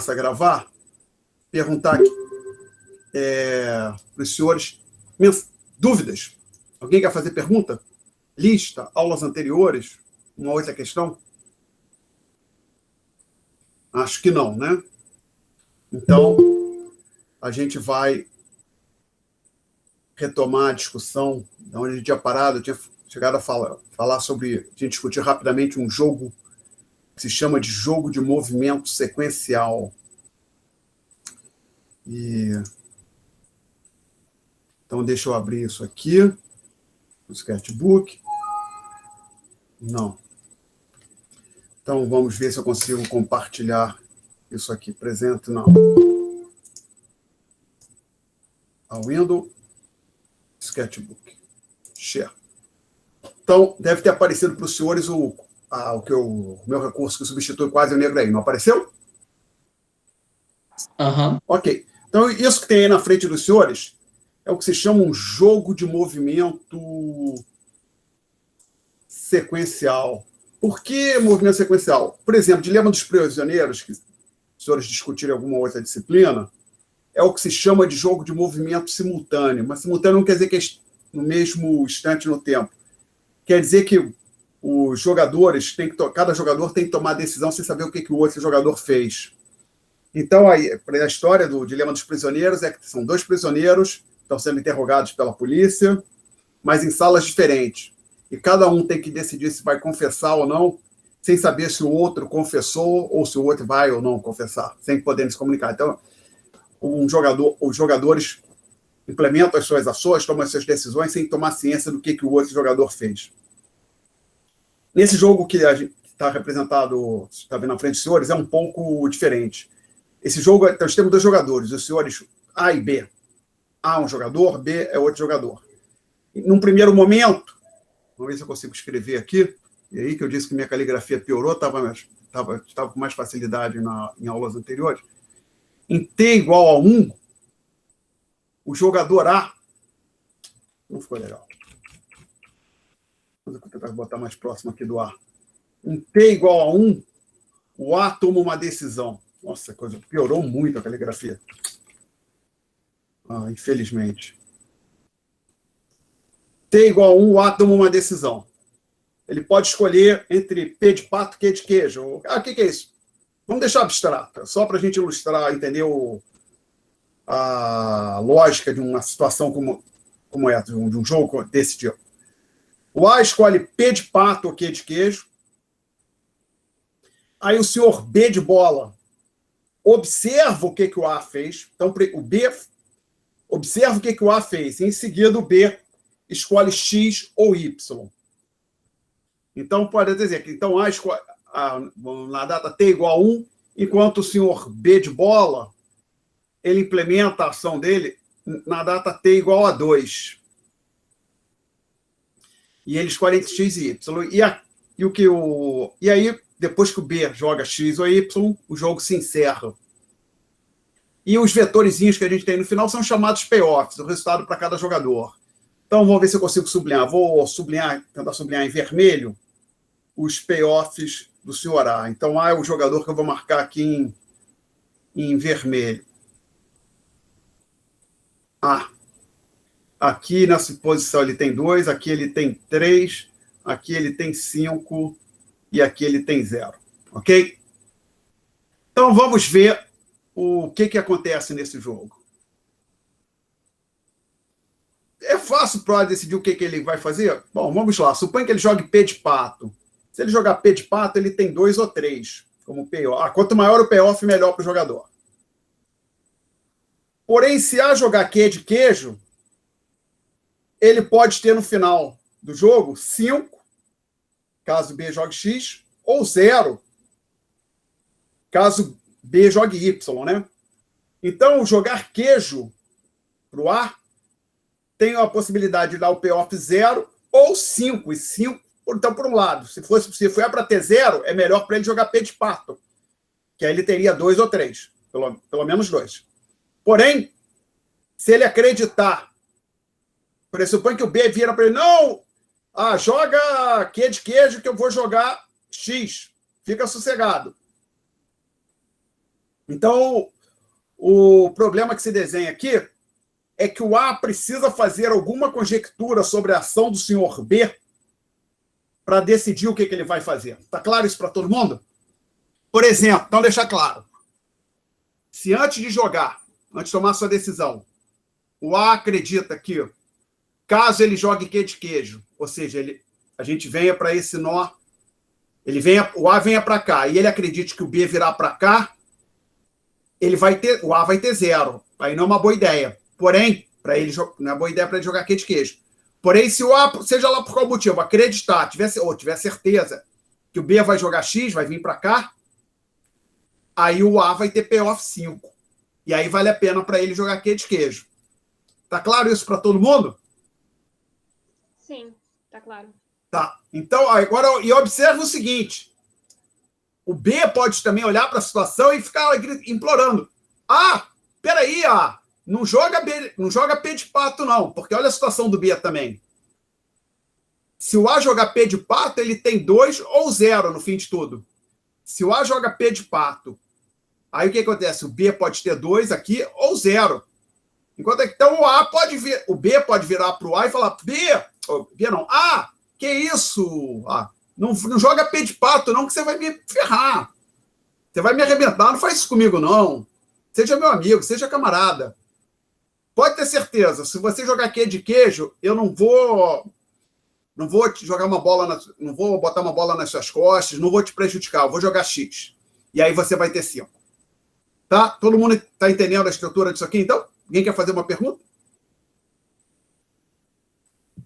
a gravar, perguntar aqui para os senhores dúvidas. Alguém quer fazer pergunta? Lista, aulas anteriores, uma outra questão? Acho que não, né? Então, a gente vai retomar a discussão de onde a gente tinha parado. Eu tinha chegado a falar sobre, a gente discutir rapidamente um jogo que se chama de jogo de movimento sequencial. Então, deixa eu abrir isso aqui, no sketchbook. Não. Então, vamos ver se eu consigo compartilhar isso aqui. Presente, não. A window, sketchbook, share. Então, deve ter aparecido para os senhores o meu recurso que substitui quase o negro aí. Não apareceu? Uhum. Ok. Então, isso que tem aí na frente dos senhores é o que se chama um jogo de movimento sequencial. Por que movimento sequencial? Por exemplo, Dilema dos Prisioneiros, que os senhores discutirem alguma outra disciplina, é o que se chama de jogo de movimento simultâneo. Mas simultâneo não quer dizer que é no mesmo instante no tempo. Quer dizer que os jogadores cada jogador tem que tomar decisão sem saber o que o outro jogador fez. Então, a história do Dilema dos Prisioneiros é que são dois prisioneiros que estão sendo interrogados pela polícia, mas em salas diferentes. E cada um tem que decidir se vai confessar ou não, sem saber se o outro confessou ou se o outro vai ou não confessar, sem poderem se comunicar. Então, os jogadores implementam as suas ações, tomam as suas decisões sem tomar ciência do que o outro jogador fez. Nesse jogo que está representado, está vendo na frente dos senhores, é um pouco diferente. Esse jogo, nós temos dois jogadores, os senhores A e B. A é um jogador, B é outro jogador. Num primeiro momento, vamos ver se eu consigo escrever aqui, e aí que eu disse que minha caligrafia piorou, estava com mais facilidade em aulas anteriores. Em T igual a 1, o jogador A... Não ficou legal. Vou tentar botar mais próximo aqui do A. Em T igual a 1, o A toma uma decisão. Nossa, coisa piorou muito a caligrafia. Infelizmente. T igual a 1, o A toma uma decisão. Ele pode escolher entre P de pato e Q de queijo. O que é isso? Vamos deixar abstrato, só para a gente ilustrar, entender a lógica de uma situação como essa, de um jogo desse tipo. O A escolhe P de pato ou Q de queijo. Aí o senhor B de bola observa o que o A fez. Então, o B observa o que o A fez. Em seguida, o B escolhe X ou Y. Então, pode dizer que então, A escolhe, na data T igual a 1, enquanto o senhor B de bola, ele implementa a ação dele na data T igual a 2. E ele escolhe entre X e Y. E aí, depois que o B joga X ou Y, o jogo se encerra. E os vetorizinhos que a gente tem no final são chamados payoffs, o resultado para cada jogador. Então, vamos ver se eu consigo sublinhar. Vou tentar sublinhar em vermelho os payoffs do senhor A. Então, A é o jogador que eu vou marcar aqui em vermelho. A. Aqui nessa posição ele tem 2, aqui ele tem 3, aqui ele tem 5 e aqui ele tem 0. Ok? Então, vamos ver o que acontece nesse jogo. É fácil para decidir o que ele vai fazer? Bom, vamos lá. Suponha que ele jogue P de pato. Se ele jogar P de pato, ele tem 2 ou 3 como payoff. Quanto maior o payoff, melhor para o jogador. Porém, se A jogar Q de queijo, ele pode ter no final do jogo 5, caso B jogue X, ou 0, caso B jogue Y, né? Então, jogar queijo para o A tem a possibilidade de dar o payoff 0 ou 5. E 5, então, por um lado, se for para ter 0, é melhor para ele jogar P de pato, que aí ele teria 2 ou 3, pelo menos 2. Porém, se ele acreditar, pressupõe que o B vira para ele, não, joga Q de queijo que eu vou jogar X, fica sossegado. Então, o problema que se desenha aqui é que o A precisa fazer alguma conjectura sobre a ação do senhor B para decidir o que ele vai fazer. Está claro isso para todo mundo? Por exemplo, então deixar claro, se antes de jogar, antes de tomar sua decisão, o A acredita que, caso ele jogue Q de queijo, ou seja, a gente venha para esse nó, o A venha para cá, e ele acredite que o B virá para cá, o A vai ter 0. Aí não é uma boa ideia. Porém, não é boa ideia para ele jogar Q de queijo. Porém, se o A, seja lá por qual motivo, acreditar, tiver certeza que o B vai jogar X, vai vir para cá, aí o A vai ter payoff 5. E aí vale a pena para ele jogar Q de queijo. Tá claro isso para todo mundo? Sim, tá claro. Tá. Então, agora, e observe o seguinte. O B pode também olhar para a situação e ficar implorando. Peraí, não joga P de pato, não, porque olha a situação do B também. Se o A jogar P de pato, ele tem 2 ou 0 no fim de tudo. Se o A joga P de pato, aí o que acontece? O B pode ter 2 aqui ou 0. Enquanto então o B pode virar para o A e falar: que isso? Não joga P de pato, não, que você vai me ferrar. Você vai me arrebentar, não faz isso comigo, não. Seja meu amigo, seja camarada. Pode ter certeza, se você jogar Q de queijo, eu não vou te jogar uma bola, não vou botar uma bola nas suas costas, não vou te prejudicar, eu vou jogar X. E aí você vai ter 5. Tá? Todo mundo está entendendo a estrutura disso aqui, então? Alguém quer fazer uma pergunta?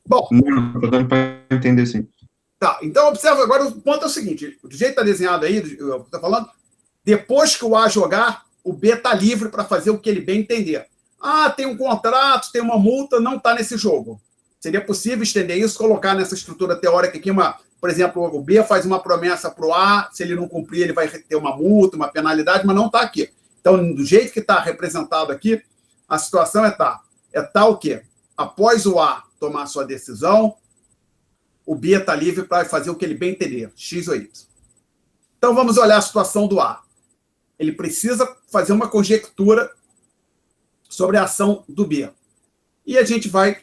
Bom. Não, estou dando para entender, sim. Tá, então observa agora, o ponto é o seguinte, do jeito que está desenhado aí, está falando, depois que o A jogar, o B está livre para fazer o que ele bem entender. Tem um contrato, tem uma multa, não está nesse jogo. Seria possível estender isso, colocar nessa estrutura teórica aqui, por exemplo, o B faz uma promessa para o A, se ele não cumprir, ele vai ter uma multa, uma penalidade, mas não está aqui. Então, do jeito que está representado aqui, a situação é tal que, após o A tomar sua decisão, o B está livre para fazer o que ele bem entender, X ou Y. Então, vamos olhar a situação do A. Ele precisa fazer uma conjectura sobre a ação do B. E a gente vai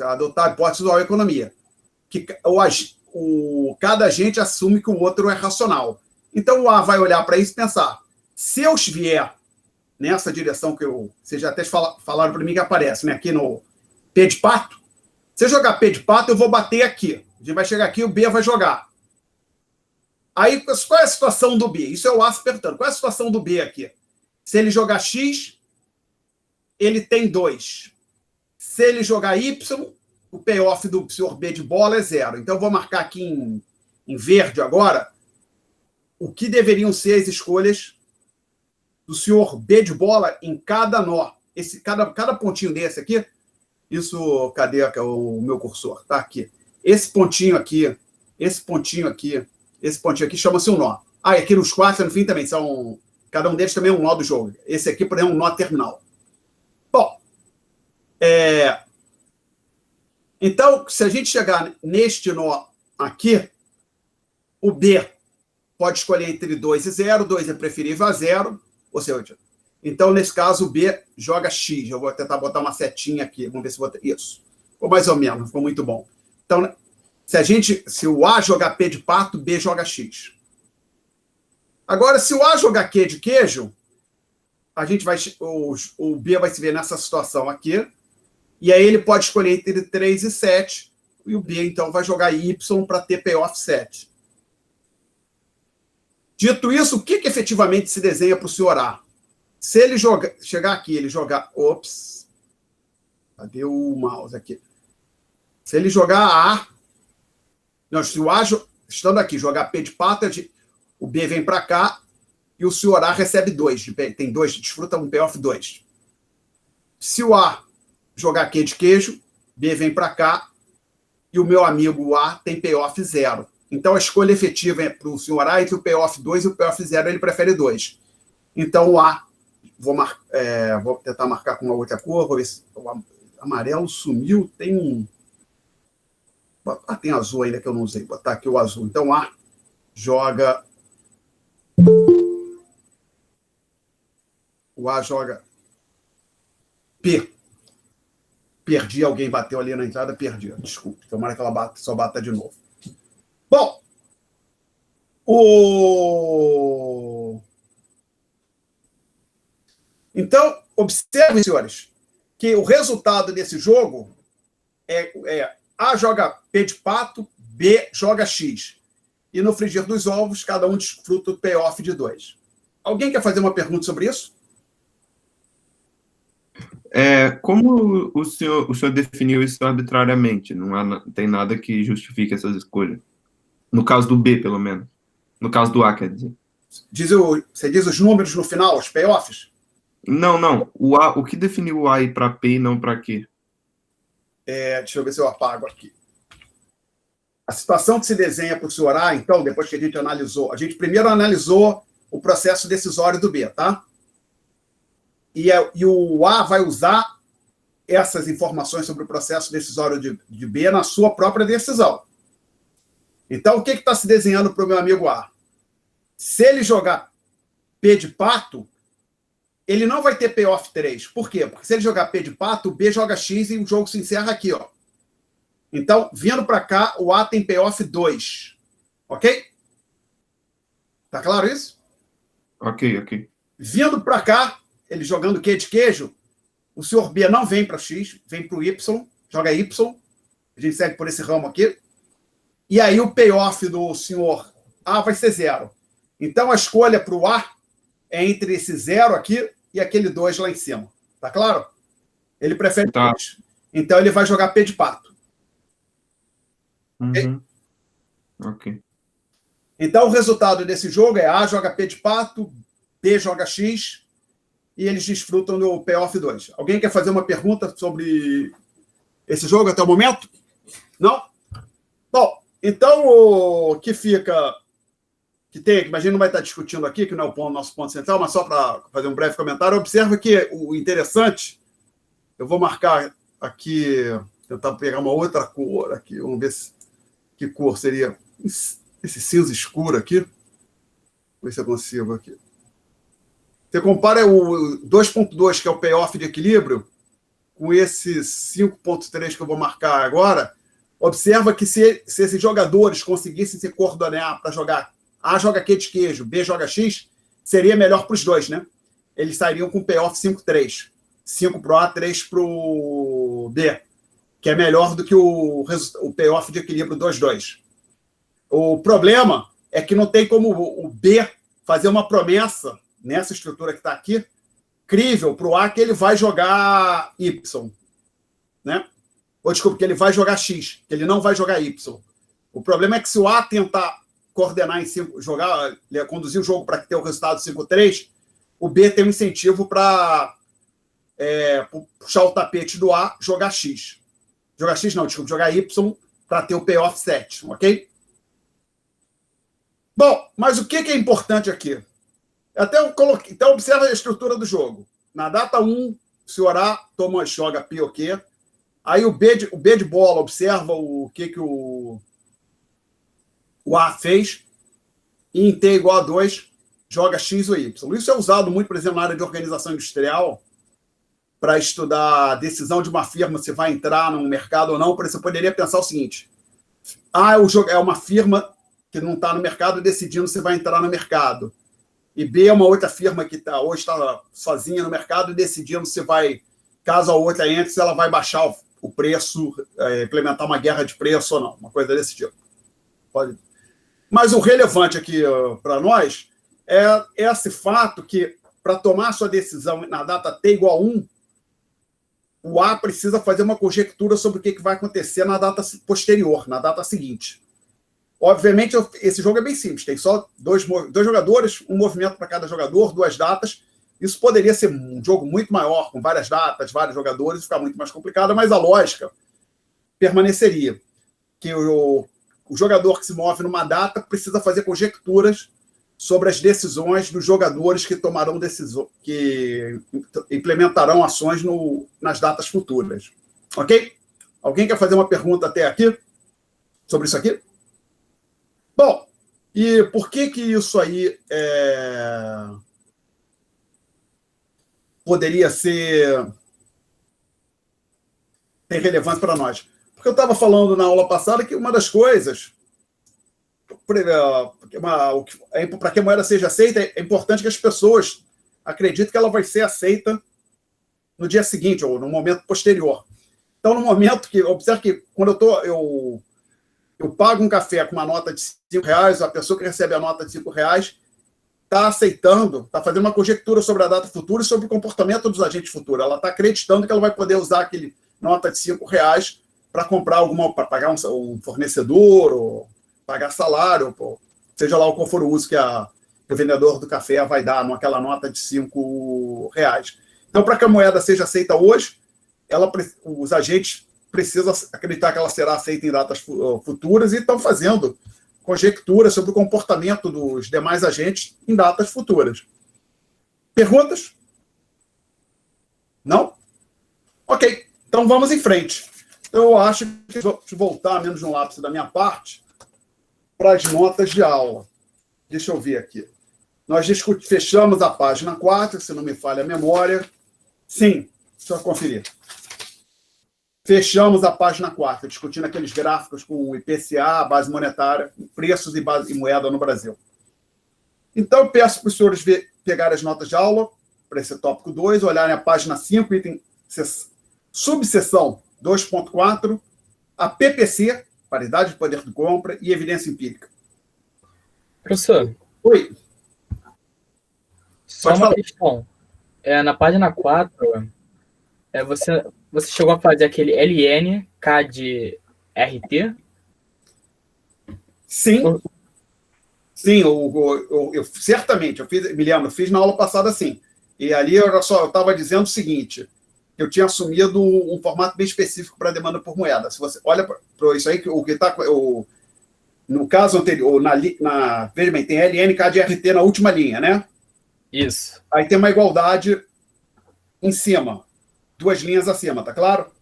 adotar a hipótese da economia, que cada agente assume que o outro é racional. Então, o A vai olhar para isso e pensar, se eu vier nessa direção que vocês já até falaram para mim que aparece, né, aqui no P de pato, se eu jogar P de pato, eu vou bater aqui. A gente vai chegar aqui e o B vai jogar. Aí, qual é a situação do B? Isso é o A se perguntando. Qual é a situação do B aqui? Se ele jogar X, ele tem 2. Se ele jogar Y, o payoff do senhor B de bola é 0. Então, eu vou marcar aqui em verde agora o que deveriam ser as escolhas do senhor B de bola em cada nó. Cada pontinho desse aqui, isso, cadê o meu cursor? Tá aqui. Esse pontinho aqui chama-se um nó. E aqui nos 4, no fim, também são... Cada um deles também é um nó do jogo. Esse aqui, por exemplo, é um nó terminal. Bom, então, se a gente chegar neste nó aqui, o B pode escolher entre 2 e 0, 2 é preferível a 0, ou seja, então, nesse caso, o B joga X. Eu vou tentar botar uma setinha aqui, vamos ver se bota isso. Ficou mais ou menos, ficou muito bom. Então, se o A jogar P de pato, o B joga X. Agora, se o A jogar Q de queijo, o B vai se ver nessa situação aqui, e aí ele pode escolher entre 3 e 7, e o B, então, vai jogar Y para ter payoff 7. Dito isso, o que efetivamente se desenha para o senhor A? Se ele chegar aqui, ele jogar... Ops! Cadê o mouse aqui? Se ele jogar A... Não, se o A, estando aqui, jogar P de pato, o B vem para cá e o senhor A recebe 2. Tem 2, desfruta um payoff 2. Se o A jogar Q de queijo, B vem para cá e o meu amigo A tem payoff 0. Então, a escolha efetiva é para o senhor A entre o payoff 2 e o payoff 0, ele prefere 2. Então, o A, vou tentar marcar com uma outra cor, vou ver se o amarelo sumiu, tem tem azul ainda que eu não usei, vou botar aqui o azul. Então, A joga O A joga P. Perdi, alguém bateu ali na entrada, perdi. Desculpe, tomara que ela só bata de novo. Bom, então, observem, senhores, que o resultado desse jogo é A joga P de pato, B joga X. E no frigir dos ovos, cada um desfruta o payoff de 2. Alguém quer fazer uma pergunta sobre isso? Como o senhor definiu isso arbitrariamente? Não tem nada que justifique essas escolhas. No caso do B, pelo menos. No caso do A, quer dizer. Você diz os números no final, os payoffs? Não. O que definiu o A ir para P e não para Q? Deixa eu ver se eu apago aqui. A situação que se desenha para o senhor A, então, depois que a gente analisou, a gente primeiro analisou o processo decisório do B, tá? E o A vai usar essas informações sobre o processo decisório de B na sua própria decisão. Então, o que está se desenhando para o meu amigo A? Se ele jogar P de pato, ele não vai ter payoff 3. Por quê? Porque se ele jogar P de pato, o B joga X e o jogo se encerra aqui, ó. Então, vindo para cá, o A tem payoff 2. Ok? Tá claro isso? Ok. Vindo para cá, ele jogando Q de queijo, o senhor B não vem para X, vem para o Y, joga Y. A gente segue por esse ramo aqui. E aí o payoff do senhor A vai ser 0. Então, a escolha para o A é entre esse 0 aqui e aquele 2 lá em cima. Tá claro? Ele prefere 2. Então, ele vai jogar P de pato. Uhum. Ok. Então, o resultado desse jogo é A joga P de pato, B joga X, e eles desfrutam do payoff 2. Alguém quer fazer uma pergunta sobre esse jogo até o momento? Não? Bom, então o que fica... que a gente não vai estar discutindo aqui, que não é o nosso ponto central, mas só para fazer um breve comentário, observa que o interessante, eu vou marcar aqui, tentar pegar uma outra cor aqui, vamos ver que cor seria esse cinza escuro aqui. Vou ver se eu consigo aqui. Você compara o 2.2, que é o payoff de equilíbrio, com esse 5.3 que eu vou marcar agora, observa que se esses jogadores conseguissem se coordenar para jogar A joga Q de queijo, B joga X, seria melhor para os dois, né? Eles sairiam com payoff 5-3. 5 para o A, 3 para o B, que é melhor do que o payoff de equilíbrio 2-2. O problema é que não tem como o B fazer uma promessa nessa estrutura que está aqui, crível para o A, que ele vai jogar Y, né? Ou, desculpa, que ele vai jogar X, que ele não vai jogar Y. O problema é que se o A tentar coordenar em 5, conduzir o jogo para ter o resultado 5-3, o B tem um incentivo para puxar o tapete do A, jogar X. Jogar X não, desculpa, jogar Y para ter o payoff 7, ok? Bom, mas o que é importante aqui? Então, observa a estrutura do jogo. Na data 1, o senhor A joga P ou Q. Aí o B de bola observa o que o A fez. E em T igual a 2, joga X ou Y. Isso é usado muito, por exemplo, na área de organização industrial, para estudar a decisão de uma firma se vai entrar no mercado ou não. Por exemplo, você poderia pensar o seguinte: A é uma firma que não está no mercado decidindo se vai entrar no mercado. E B é uma outra firma que hoje está sozinha no mercado e decidindo se vai, caso a outra entre, se ela vai baixar o preço, implementar uma guerra de preço ou não, uma coisa desse tipo. Pode. Mas o relevante aqui para nós é esse fato que, para tomar sua decisão na data T igual a 1, o A precisa fazer uma conjectura sobre o que vai acontecer na data posterior, na data seguinte. Obviamente, esse jogo é bem simples, tem só dois jogadores, um movimento para cada jogador, 2 datas. Isso poderia ser um jogo muito maior, com várias datas, vários jogadores, ficar muito mais complicado, mas a lógica permaneceria. Que o jogador que se move numa data precisa fazer conjecturas sobre as decisões dos jogadores que tomarão decisões, que implementarão ações nas datas futuras. Ok? Alguém quer fazer uma pergunta até aqui sobre isso aqui? Bom, e por que isso aí poderia ter relevância para nós? Porque eu estava falando na aula passada que uma das coisas, para que a moeda seja aceita, é importante que as pessoas acreditem que ela vai ser aceita no dia seguinte ou no momento posterior. Então, no momento que, observe que quando eu pago um café com uma nota de R$5, a pessoa que recebe a nota de R$5 está aceitando, está fazendo uma conjectura sobre a data futura e sobre o comportamento dos agentes futuros. Ela está acreditando que ela vai poder usar aquele nota de R$5 para comprar para pagar um fornecedor, ou pagar salário, ou seja lá qual for o uso que o vendedor do café vai dar naquela nota de R$5. Então, para que a moeda seja aceita hoje, os agentes precisam acreditar que ela será aceita em datas futuras e estão fazendo conjecturas sobre o comportamento dos demais agentes em datas futuras. Perguntas? Não? Ok, então vamos em frente. Eu acho que vou voltar, menos no lápis da minha parte, para as notas de aula. Deixa eu ver aqui. Nós fechamos a página 4, se não me falha a memória. Sim, deixa eu conferir. Fechamos a página 4, discutindo aqueles gráficos com o IPCA, base monetária, preços e moeda no Brasil. Então, eu peço para os senhores pegarem as notas de aula, para esse tópico 2, olharem a página 5, item subseção 2.4, a PPC, paridade de poder de compra e evidência empírica. Professor. Oi. Só uma questão. Na página 4, você chegou a fazer aquele LN, CAD, RT? Sim. Sim, eu certamente, me lembro, eu fiz na aula passada sim. E ali eu estava dizendo o seguinte, eu tinha assumido um formato bem específico para demanda por moeda. Se você olha para isso aí, o que está... No caso anterior, veja bem, tem LN, CAD e RT na última linha, né? Isso. Aí tem uma igualdade em cima, 2 linhas acima, tá claro?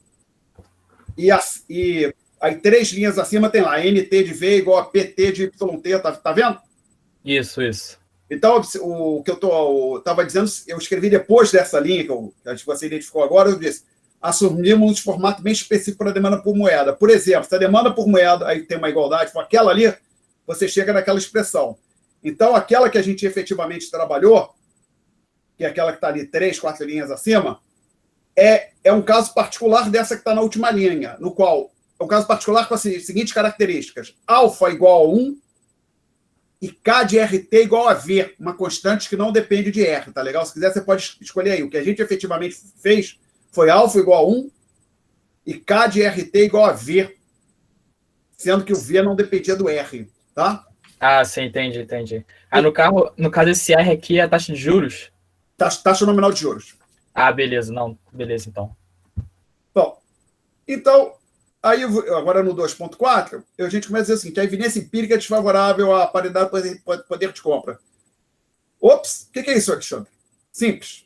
E aí 3 linhas acima tem lá, NT de V igual a PT de YT, tá vendo? Isso. Então, o que eu estava dizendo, eu escrevi depois dessa linha, que você identificou agora, eu disse, assumimos um formato bem específico para a demanda por moeda. Por exemplo, se a demanda por moeda aí tem uma igualdade com aquela ali, você chega naquela expressão. Então, aquela que a gente efetivamente trabalhou, que é aquela que está ali 3, 4 linhas acima, é um caso particular dessa que está na última linha, no qual é um caso particular com as seguintes características. Alfa igual a 1 e K de RT igual a V, uma constante que não depende de R, tá legal? Se quiser, você pode escolher aí. O que a gente efetivamente fez foi alfa igual a 1 e K de RT igual a V, sendo que o V não dependia do R, tá? Ah, sim, entendi. No caso, esse R aqui é a taxa de juros? Taxa nominal de juros. Ah, beleza. Não, beleza, então. Bom, então, aí agora no 2.4, a gente começa a dizer assim, que a evidência empírica é desfavorável à paridade de poder de compra. Ops, o que é isso, Alexandre? Simples.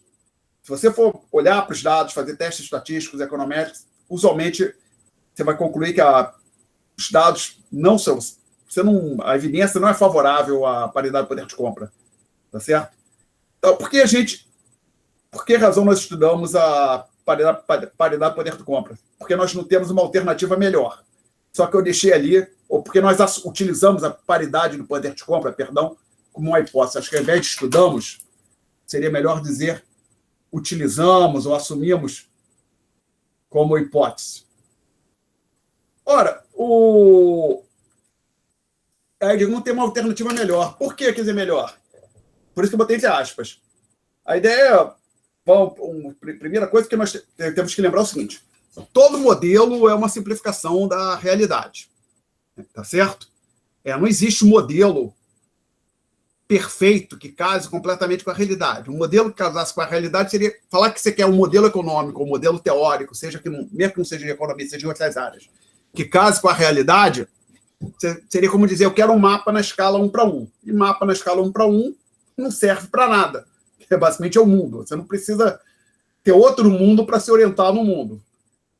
Se você for olhar para os dados, fazer testes estatísticos, econométricos, usualmente você vai concluir que os dados não são... a evidência não é favorável à paridade de poder de compra. Tá certo? Então, por que razão nós estudamos a paridade de poder de compra? Porque nós não temos uma alternativa melhor. Só que eu deixei ali, ou porque nós utilizamos a paridade do poder de compra, como uma hipótese. Acho que ao invés de estudamos, seria melhor dizer utilizamos ou assumimos como hipótese. Ora, aí não tem uma alternativa melhor. Por que quer dizer melhor? Por isso que eu botei entre aspas. A ideia primeira coisa que nós temos que lembrar é o seguinte, todo modelo é uma simplificação da realidade. Tá certo? Não existe um modelo perfeito que case completamente com a realidade. Um modelo que casasse com a realidade seria falar que você quer um modelo econômico, um modelo teórico, mesmo que não seja de economia, seja de outras áreas, que case com a realidade, seria como dizer, eu quero um mapa na escala 1:1. E mapa na escala 1:1 não serve para nada. Basicamente é o mundo. Você não precisa ter outro mundo para se orientar no mundo.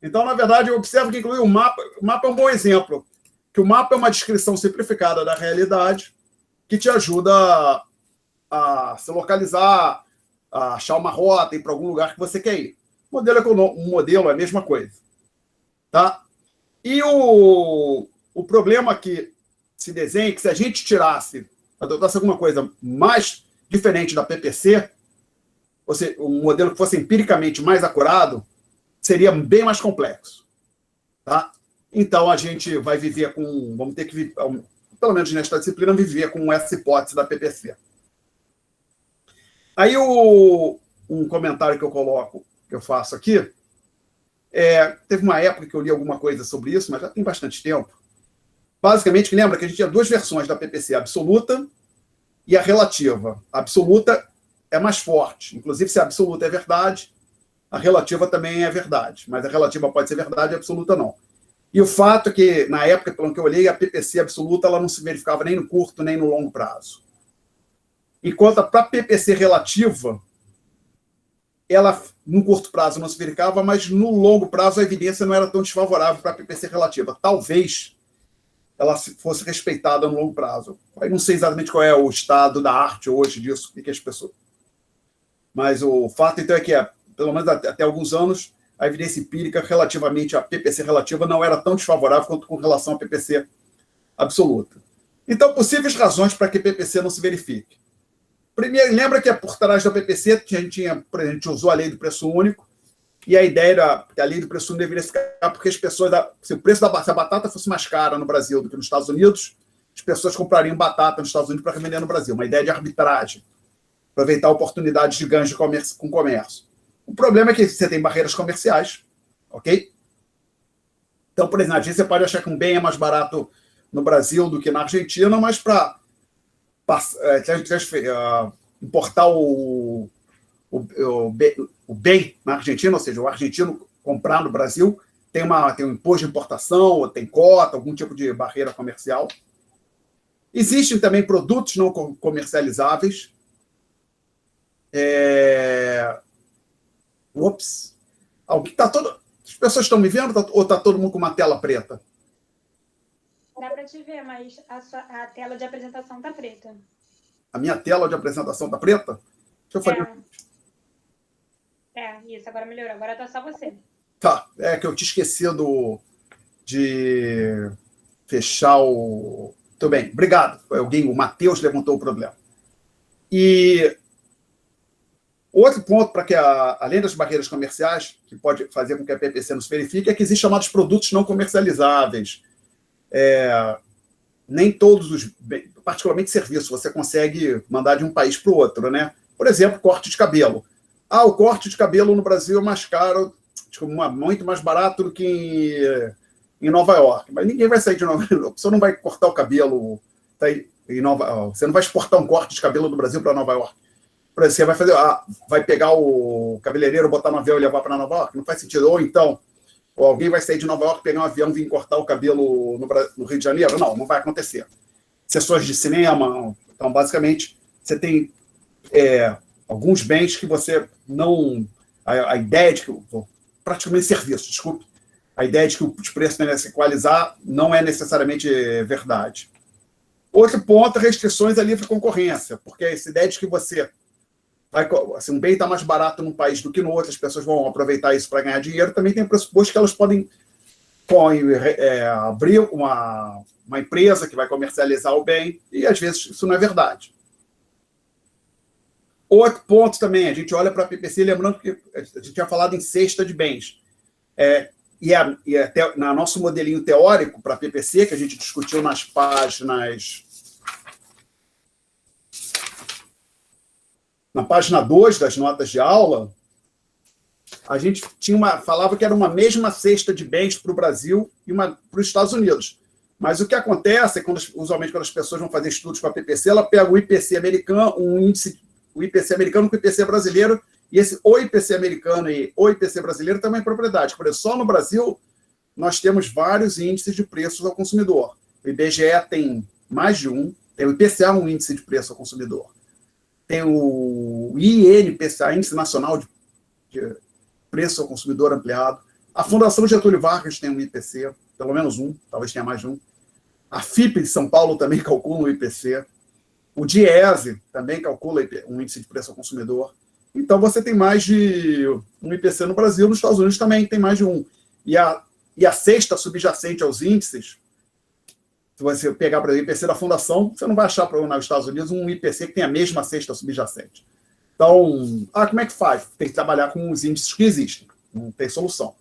Então, na verdade, eu observo que incluir o mapa é um bom exemplo, que o mapa é uma descrição simplificada da realidade que te ajuda a se localizar, achar uma rota, ir para algum lugar que você quer ir. Um modelo é a mesma coisa. Tá? E o problema que se desenha é que se a gente adotasse alguma coisa mais diferente da PPC, ou seja, um modelo que fosse empiricamente mais acurado, seria bem mais complexo. Tá? Então, a gente vai viver vamos ter que, pelo menos nesta disciplina, viver com essa hipótese da PPC. Aí, um comentário que eu faço aqui, teve uma época que eu li alguma coisa sobre isso, mas já tem bastante tempo. Basicamente, lembra que a gente tinha duas versões da PPC, a absoluta e a relativa. A absoluta é mais forte. Inclusive, se a absoluta é verdade, a relativa também é verdade. Mas a relativa pode ser verdade, a absoluta não. E o fato é que, na época, pelo que eu olhei, a PPC absoluta ela não se verificava nem no curto, nem no longo prazo. Enquanto para a PPC relativa, ela, no curto prazo, não se verificava, mas no longo prazo a evidência não era tão desfavorável para a PPC relativa. Talvez ela fosse respeitada no longo prazo. Eu não sei exatamente qual é o estado da arte hoje disso, o que as pessoas... Mas o fato, então, é que, pelo menos até alguns anos, a evidência empírica relativamente à PPC relativa não era tão desfavorável quanto com relação à PPC absoluta. Então, possíveis razões para que a PPC não se verifique. Primeiro, lembra que por trás da PPC, a gente usou a lei do preço único, e a ideia era que a lei do preço único deveria ficar porque as pessoas, se o preço se a batata fosse mais cara no Brasil do que nos Estados Unidos, as pessoas comprariam batata nos Estados Unidos para vender no Brasil. Uma ideia de arbitragem, aproveitar oportunidades de ganhos com comércio. O problema é que você tem barreiras comerciais, ok? Então, por exemplo, você pode achar que um bem é mais barato no Brasil do que na Argentina, mas para importar o bem na Argentina, ou seja, o argentino comprar no Brasil, tem um imposto de importação, tem cota, algum tipo de barreira comercial. Existem também produtos não comercializáveis. As pessoas estão me vendo ou está todo mundo com uma tela preta? Dá para te ver, mas a tela de apresentação está preta. A minha tela de apresentação está preta? Deixa eu fazer. Isso, agora melhorou. Agora está só você. Tá, é que eu tinha esquecido de fechar o... Tudo bem, obrigado. O Matheus levantou o problema. E outro ponto para que, além das barreiras comerciais, que pode fazer com que a PPC não se verifique, é que existem chamados produtos não comercializáveis. Nem todos particularmente serviços, você consegue mandar de um país para o outro, né? Por exemplo, corte de cabelo. O corte de cabelo no Brasil é mais caro, muito mais barato do que em Nova York. Mas ninguém vai sair de Nova York. Você não vai cortar o cabelo você não vai exportar um corte de cabelo do Brasil para Nova York. Por exemplo, você vai pegar o cabeleireiro, botar no avião e levar para Nova York? Não faz sentido. Ou alguém vai sair de Nova York, pegar um avião e vir cortar o cabelo no Rio de Janeiro? Não vai acontecer. Sessões de cinema. Então, basicamente, você tem alguns bens que você não... A ideia de que... Praticamente serviço, desculpe. A ideia de que os preços devem se equalizar não é necessariamente verdade. Outro ponto, restrições à livre concorrência, porque essa ideia de que você... um bem está mais barato num país do que no outro, as pessoas vão aproveitar isso para ganhar dinheiro, também tem o pressuposto que elas podem abrir uma empresa que vai comercializar o bem, e às vezes isso não é verdade. Outro ponto também, a gente olha para a PPC, lembrando que a gente tinha falado em cesta de bens. E até no nosso modelinho teórico para a PPC, que a gente discutiu nas páginas... Na página 2 das notas de aula, a gente falava que era uma mesma cesta de bens para o Brasil e uma para os Estados Unidos. Mas o que acontece é que, usualmente, quando as pessoas vão fazer estudos com a PPC, ela pega o IPC americano, o IPC americano com o IPC brasileiro, e o IPC americano e o IPC brasileiro também é propriedade. Por exemplo, só no Brasil, nós temos vários índices de preços ao consumidor. O IBGE tem mais de um, tem o IPCA, um índice de preço ao consumidor. Tem o INPCA, Índice Nacional de Preço ao Consumidor Ampliado. A Fundação Getúlio Vargas tem um IPC, pelo menos um, talvez tenha mais de um. A FIP de São Paulo também calcula um IPC. O DIESE também calcula um índice de preço ao consumidor. Então, você tem mais de um IPC no Brasil, nos Estados Unidos também tem mais de um. E a cesta subjacente aos índices, se você pegar, por exemplo, o IPC da fundação, você não vai achar nos Estados Unidos um IPC que tem a mesma cesta subjacente. Então, como é que faz? Tem que trabalhar com os índices que existem. Não tem solução.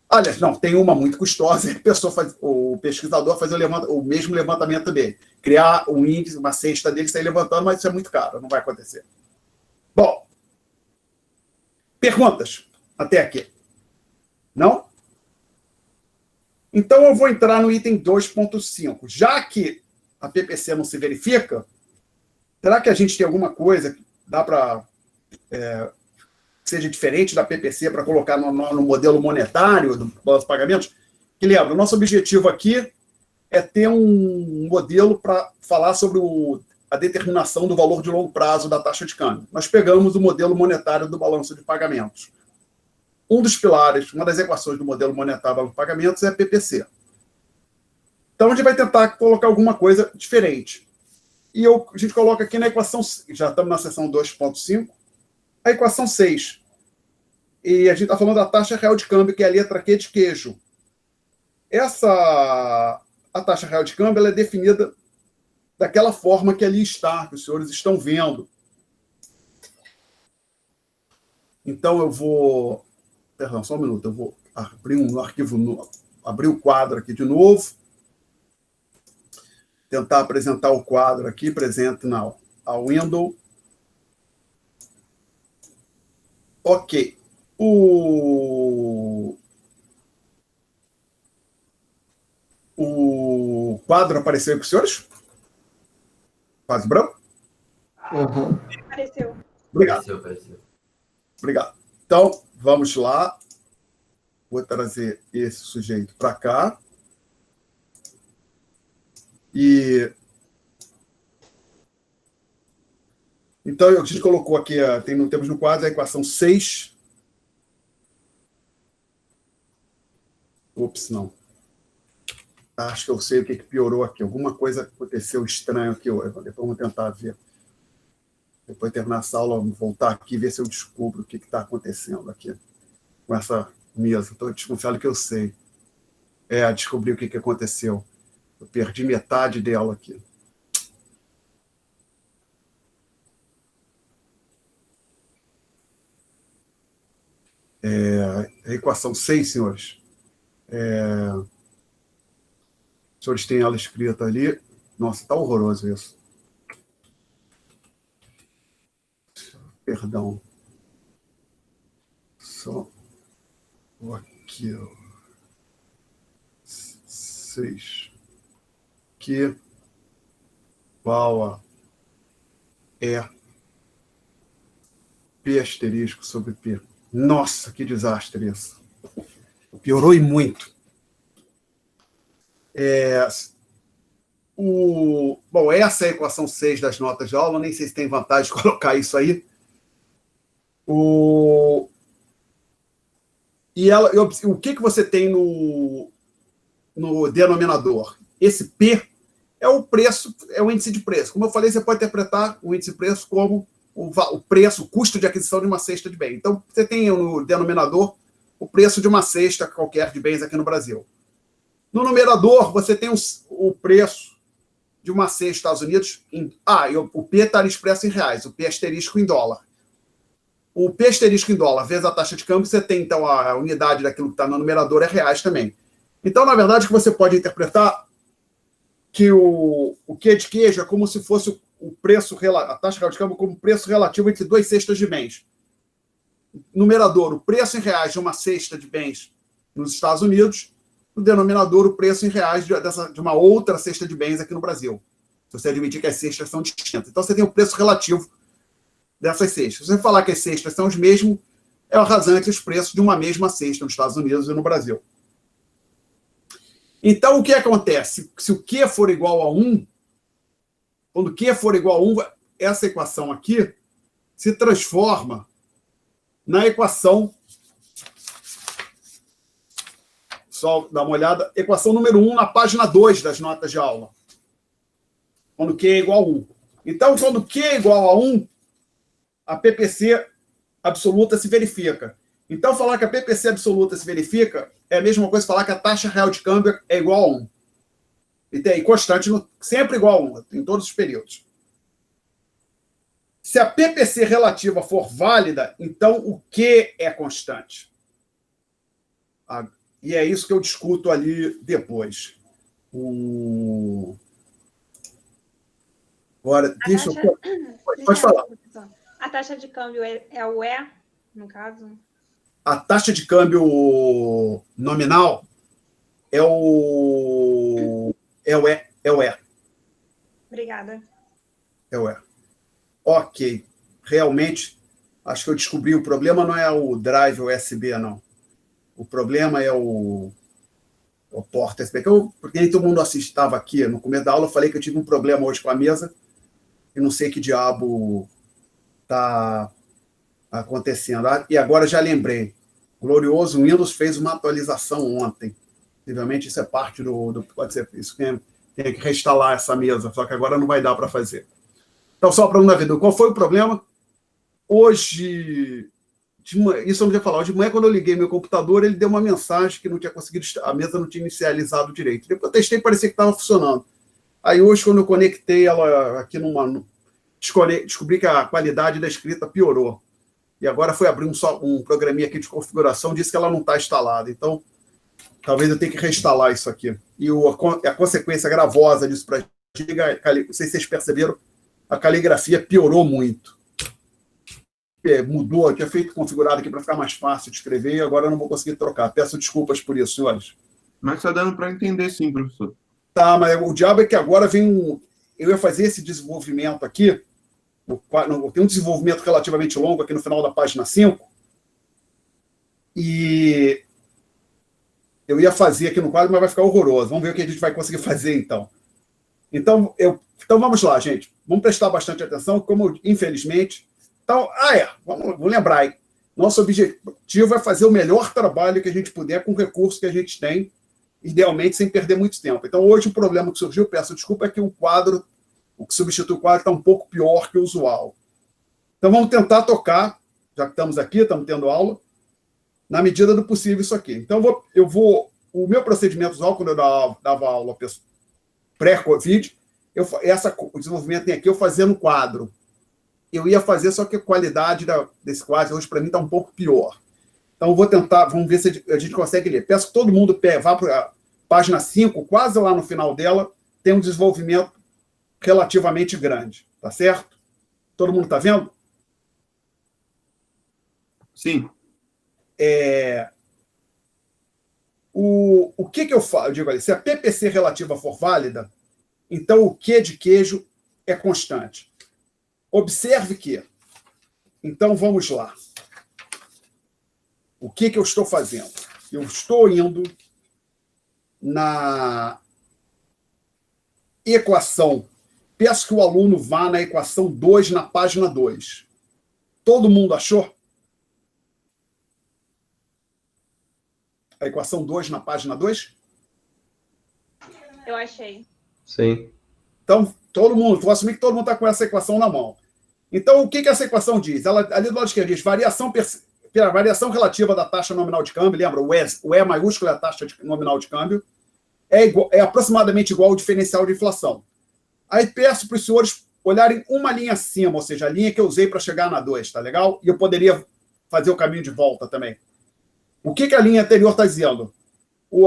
Aliás, não, tem uma muito custosa, o pesquisador faz o mesmo levantamento dele. Criar um índice, uma cesta dele, sair levantando, mas isso é muito caro, não vai acontecer. Bom, perguntas até aqui? Não? Então, eu vou entrar no item 2.5. Já que a PPC não se verifica, será que a gente tem alguma coisa que dá para seja diferente da PPC para colocar no modelo monetário do balanço de pagamentos? Que lembra, o nosso objetivo aqui é ter um modelo para falar sobre a determinação do valor de longo prazo da taxa de câmbio. Nós pegamos o modelo monetário do balanço de pagamentos. Um dos pilares, uma das equações do modelo monetário do balanço de pagamentos é a PPC. Então, a gente vai tentar colocar alguma coisa diferente. E a gente coloca aqui na equação, já estamos na seção 2.5, a equação 6. E a gente está falando da taxa real de câmbio, que é a letra Q de queijo. A taxa real de câmbio ela é definida daquela forma que ali está, que os senhores estão vendo. Então, eu vou... Perdão, só um minuto. Eu vou abrir um arquivo, abrir o quadro aqui de novo. Tentar apresentar o quadro aqui, presente a window. Ok. O quadro apareceu aí para os senhores? Quase branco? Uhum. Apareceu. Obrigado. Apareceu. Obrigado. Então, vamos lá. Vou trazer esse sujeito para cá. Então, a gente colocou aqui, temos no quadro a equação 6. Ops, não. Acho que eu sei o que piorou aqui. Alguma coisa aconteceu estranho aqui hoje. Depois vamos tentar ver. Depois de terminar essa aula, vamos voltar aqui e ver se eu descubro o que está acontecendo aqui com essa mesa. Estou desconfiado que eu sei. Descobri o que aconteceu. Eu perdi metade dela aqui. A equação 6, senhores. Os senhores têm ela escrita ali. Nossa, está horroroso isso. Perdão. Só aqui, ó. 6. Que qual é P asterisco sobre P. Nossa, que desastre isso. Piorou e muito. Bom, essa é a equação 6 das notas de aula. Nem sei se tem vantagem de colocar isso aí. O que você tem no denominador? Esse P é o preço, é o índice de preço. Como eu falei, você pode interpretar o índice de preço como o preço, o custo de aquisição de uma cesta de bem. Então, você tem no denominador o preço de uma cesta qualquer de bens aqui no Brasil. No numerador, você tem o preço de uma cesta nos Estados Unidos. O P está expresso em reais, o P asterisco em dólar. O P asterisco em dólar vezes a taxa de câmbio, você tem, então, a unidade daquilo que está no numerador é reais também. Então, na verdade, o que você pode interpretar que o Q de queijo é como se fosse o preço, a taxa real de câmbio como preço relativo entre duas cestas de bens. Numerador, o preço em reais de uma cesta de bens nos Estados Unidos, no denominador, o preço em reais de uma outra cesta de bens aqui no Brasil. Se você admitir que as cestas são distintas. Então, você tem o preço relativo dessas cestas. Se você falar que as cestas são os mesmos, é a razão entre os preços de uma mesma cesta nos Estados Unidos e no Brasil. Então, o que acontece? Se o Q for igual a 1, quando Q for igual a 1, essa equação aqui se transforma na equação, só dá uma olhada, equação número 1 na página 2 das notas de aula. Quando Q é igual a 1. Então, quando Q é igual a 1, a PPC absoluta se verifica. Então, falar que a PPC absoluta se verifica é a mesma coisa que falar que a taxa real de câmbio é igual a 1. E tem constante, sempre igual a 1, em todos os períodos. Se a PPC relativa for válida, então o que é constante? E é isso que eu discuto ali depois. Agora, deixa eu... Pode falar. A taxa de câmbio é o E, no caso? A taxa de câmbio nominal é o E. Obrigada. É o E. Ok. Realmente, acho que eu descobri o problema não é o drive USB, não. O problema é o porta USB. Porque nem todo mundo estava aqui no começo da aula, eu falei que eu tive um problema hoje com a mesa e não sei que diabo está acontecendo. E agora já lembrei. O glorioso Windows fez uma atualização ontem. Possivelmente isso é parte do pode ser isso. Tem que reinstalar essa mesa, só que agora não vai dar para fazer. Então, só para não dar vida, qual foi o problema? Hoje, isso eu não ia falar, hoje de manhã, quando eu liguei meu computador, ele deu uma mensagem que não tinha conseguido, a mesa não tinha inicializado direito. Depois eu testei, parecia que estava funcionando. Aí hoje, quando eu conectei ela aqui descobri que a qualidade da escrita piorou. E agora foi abrir um programinha aqui de configuração, disse que ela não está instalada. Então, talvez eu tenha que reinstalar isso aqui. E a consequência gravosa disso para a gente, não sei se vocês perceberam, a caligrafia piorou muito. Mudou, eu tinha feito configurado aqui para ficar mais fácil de escrever e agora eu não vou conseguir trocar. Peço desculpas por isso, senhores. Mas está dando para entender sim, professor. Tá, mas o diabo é que agora vem eu ia fazer esse desenvolvimento aqui, tem um desenvolvimento relativamente longo aqui no final da página 5, e eu ia fazer aqui no quadro, mas vai ficar horroroso. Vamos ver o que a gente vai conseguir fazer, então. Então vamos lá, gente. Vamos prestar bastante atenção, como infelizmente... Então, vamos lembrar aí. Nosso objetivo é fazer o melhor trabalho que a gente puder com o recurso que a gente tem, idealmente sem perder muito tempo. Então, hoje o problema que surgiu, peço desculpa, é que o que substitui o quadro está um pouco pior que o usual. Então, vamos tentar tocar, já que estamos aqui, estamos tendo aula, na medida do possível isso aqui. Então, o meu procedimento usual, quando eu dava aula pré-Covid, o desenvolvimento tem aqui, eu fazia no quadro. Eu ia fazer, só que a qualidade desse quadro hoje, para mim, está um pouco pior. Então, vou tentar, vamos ver se a gente consegue ler. Peço que todo mundo vá para a página 5, quase lá no final dela, tem um desenvolvimento relativamente grande. Tá certo? Todo mundo está vendo? Sim. O que eu falo? Eu digo ali, se a PPC relativa for válida, então o Q de queijo é constante. Observe que... Então, vamos lá. O que eu estou fazendo? Eu estou indo na equação. Peço que o aluno vá na equação 2, na página 2. Todo mundo achou? A equação 2 na página 2? Eu achei. Sim. Então, vou assumir que todo mundo está com essa equação na mão. Então, o que essa equação diz? Ela, ali do lado esquerdo, diz variação relativa da taxa nominal de câmbio, lembra? O E maiúsculo é a taxa nominal de câmbio, é aproximadamente igual ao diferencial de inflação. Aí peço para os senhores olharem uma linha acima, ou seja, a linha que eu usei para chegar na 2, tá legal? E eu poderia fazer o caminho de volta também. O que a linha anterior está dizendo?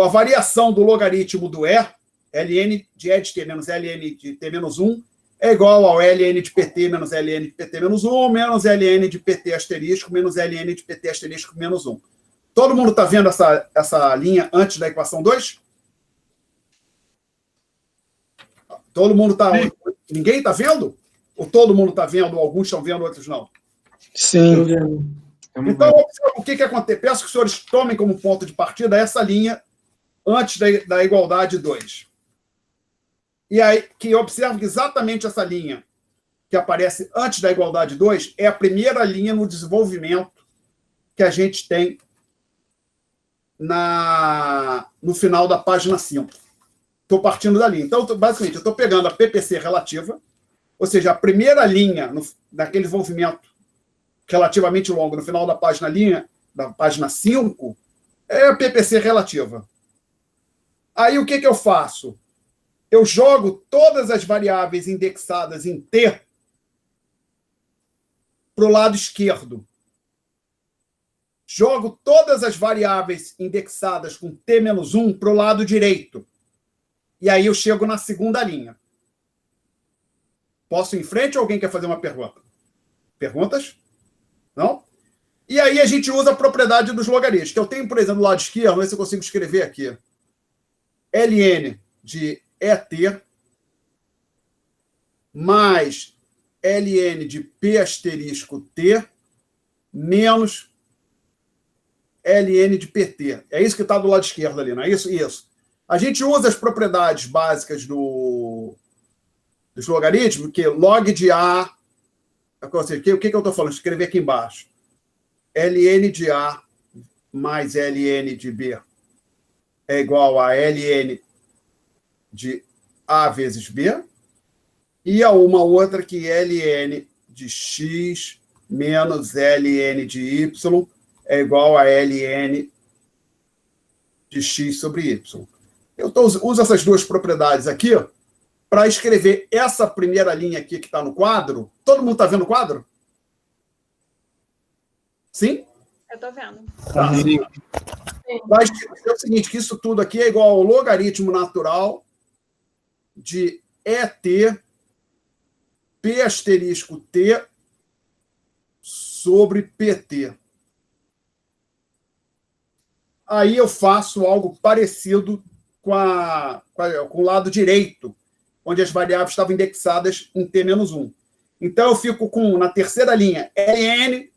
A variação do logaritmo do E, ln de E de t menos ln de t menos 1, é igual ao ln de pt menos ln de pt menos 1, menos ln de pt asterisco, menos ln de pt asterisco menos 1. Todo mundo está vendo essa linha antes da equação 2? Todo mundo está... Ninguém está vendo? Ou todo mundo está vendo, ou alguns estão vendo, outros não? Sim. Então, o que acontece? Peço que os senhores tomem como ponto de partida essa linha antes da igualdade 2. E aí, que observe que exatamente essa linha que aparece antes da igualdade 2 é a primeira linha no desenvolvimento que a gente tem no final da página 5. Estou partindo dali. Então, basicamente, eu estou pegando a PPC relativa, ou seja, a primeira linha daquele desenvolvimento relativamente longo no final da página 5, é a PPC relativa. Aí o que eu faço? Eu jogo todas as variáveis indexadas em T para o lado esquerdo. Jogo todas as variáveis indexadas com T-1 para o lado direito. E aí eu chego na segunda linha. Posso ir em frente ou alguém quer fazer uma pergunta? Perguntas? Não? E aí a gente usa a propriedade dos logaritmos, que eu tenho, por exemplo, do lado esquerdo, vamos ver se eu consigo escrever aqui. ln de ET mais ln de P asterisco T menos ln de PT. É isso que está do lado esquerdo ali, não é isso? Isso. A gente usa as propriedades básicas dos logaritmos, que log de A... O que eu estou falando? Escrever aqui embaixo. ln de A mais ln de B é igual a ln de A vezes B, e a uma outra que ln de X menos ln de Y é igual a ln de X sobre Y. Eu uso essas duas propriedades aqui para escrever essa primeira linha aqui que está no quadro. Todo mundo está vendo o quadro? Sim? Eu estou vendo. Tá. Vai dizer o seguinte, que isso tudo aqui é igual ao logaritmo natural de ET P asterisco T sobre PT. Aí eu faço algo parecido com o lado direito, onde as variáveis estavam indexadas em T-1. Então, eu fico com, na terceira linha, ln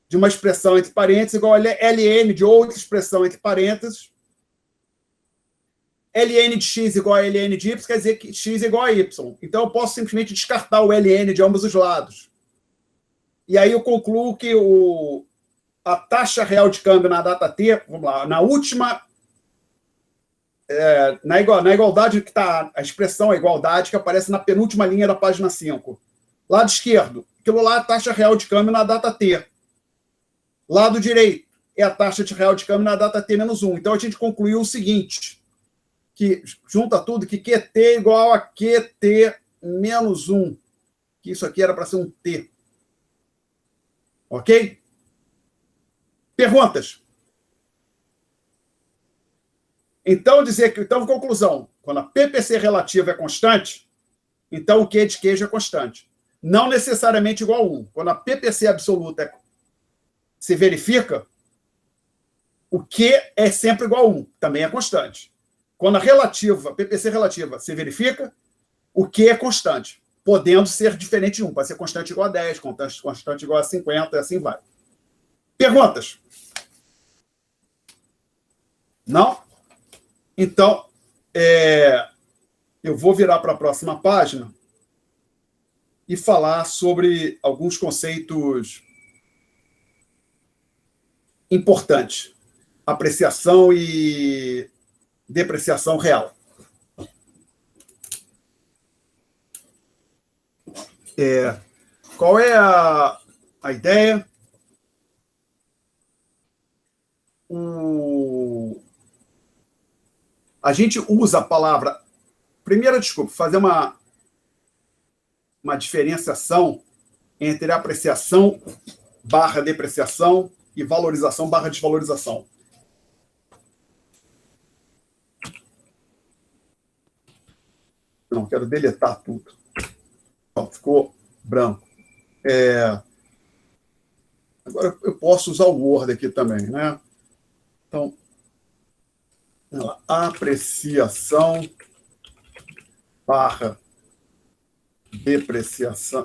de uma expressão entre parênteses igual a ln de outra expressão entre parênteses. ln de x igual a ln de y, quer dizer que x é igual a y. Então, eu posso simplesmente descartar o ln de ambos os lados. E aí eu concluo que a taxa real de câmbio na data T, vamos lá, na última... na igualdade que está a expressão, a igualdade que aparece na penúltima linha da página 5. Lado esquerdo, aquilo lá é a taxa real de câmbio na data T. Lado direito é a taxa de real de câmbio na data T-1. Então, a gente concluiu o seguinte, que junta tudo, que QT é igual a QT menos 1. Que isso aqui era para ser um T. Ok? Perguntas? Então, conclusão. Quando a PPC relativa é constante, então o Q de queijo é constante. Não necessariamente igual a 1. Quando a PPC absoluta se verifica, o Q é sempre igual a 1. Também é constante. Quando a PPC relativa se verifica, o Q é constante. Podendo ser diferente de 1. Pode ser constante igual a 10, constante igual a 50, e assim vai. Perguntas? Não? Então, eu vou virar para a próxima página e falar sobre alguns conceitos importantes. Apreciação e depreciação real. Qual é a ideia? A gente usa a palavra... Primeiro, fazer uma diferenciação entre apreciação barra depreciação e valorização barra desvalorização. Não, quero deletar tudo. Ficou branco. Agora eu posso usar o Word aqui também, né? Então, apreciação barra depreciação,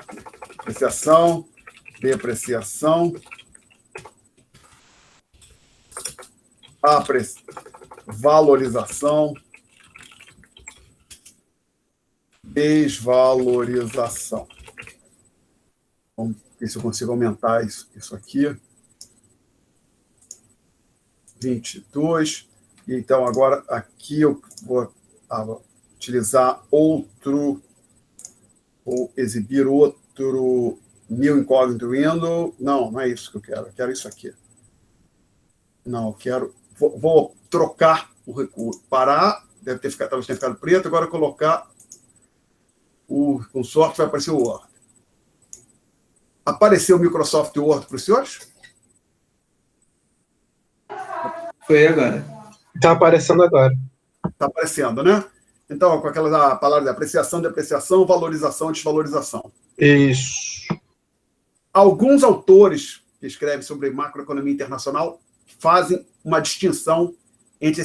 valorização, desvalorização. Vamos ver se eu consigo aumentar isso aqui. 22. Então, agora, aqui eu vou utilizar outro, ou exibir outro New Incognito Window. Não, não é isso que eu quero. Eu quero isso aqui. Não, eu quero... Vou trocar o recurso. Parar. Deve ter ficado, talvez tenha ficado preto. Agora colocar com sorte vai aparecer o Word. Apareceu o Microsoft Word para os senhores? Foi agora. Tá aparecendo agora. Está aparecendo, né? Então, com aquela palavra de apreciação, depreciação, valorização, desvalorização. Isso. Alguns autores que escrevem sobre macroeconomia internacional fazem uma distinção entre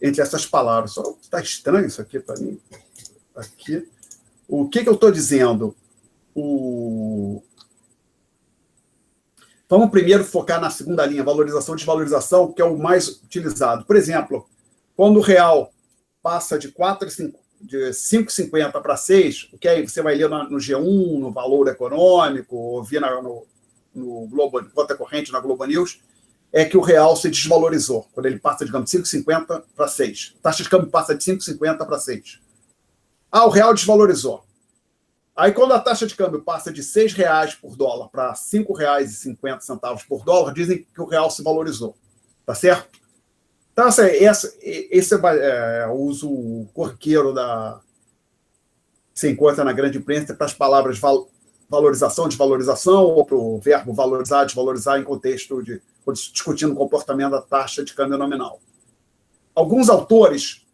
entre essas palavras. Só está estranho isso aqui para mim. Aqui. O que eu estou dizendo? Vamos primeiro focar na segunda linha, valorização e desvalorização, que é o mais utilizado. Por exemplo, quando o real passa de 5,50 para 6, o que aí você vai ler no G1, no Valor Econômico, ouvir no Globo, conta corrente na Globo News, é que o real se desvalorizou, quando ele passa, digamos, de 5,50 para 6. A taxa de câmbio passa de 5,50 para 6. O real desvalorizou. Aí, quando a taxa de câmbio passa de R$6 por dólar para R$5,50 por dólar, dizem que o real se valorizou. Tá certo? Então, esse é o uso corriqueiro que se encontra na grande imprensa para as palavras valorização, desvalorização, ou para o verbo valorizar, desvalorizar, em contexto discutindo o comportamento da taxa de câmbio nominal. Alguns autores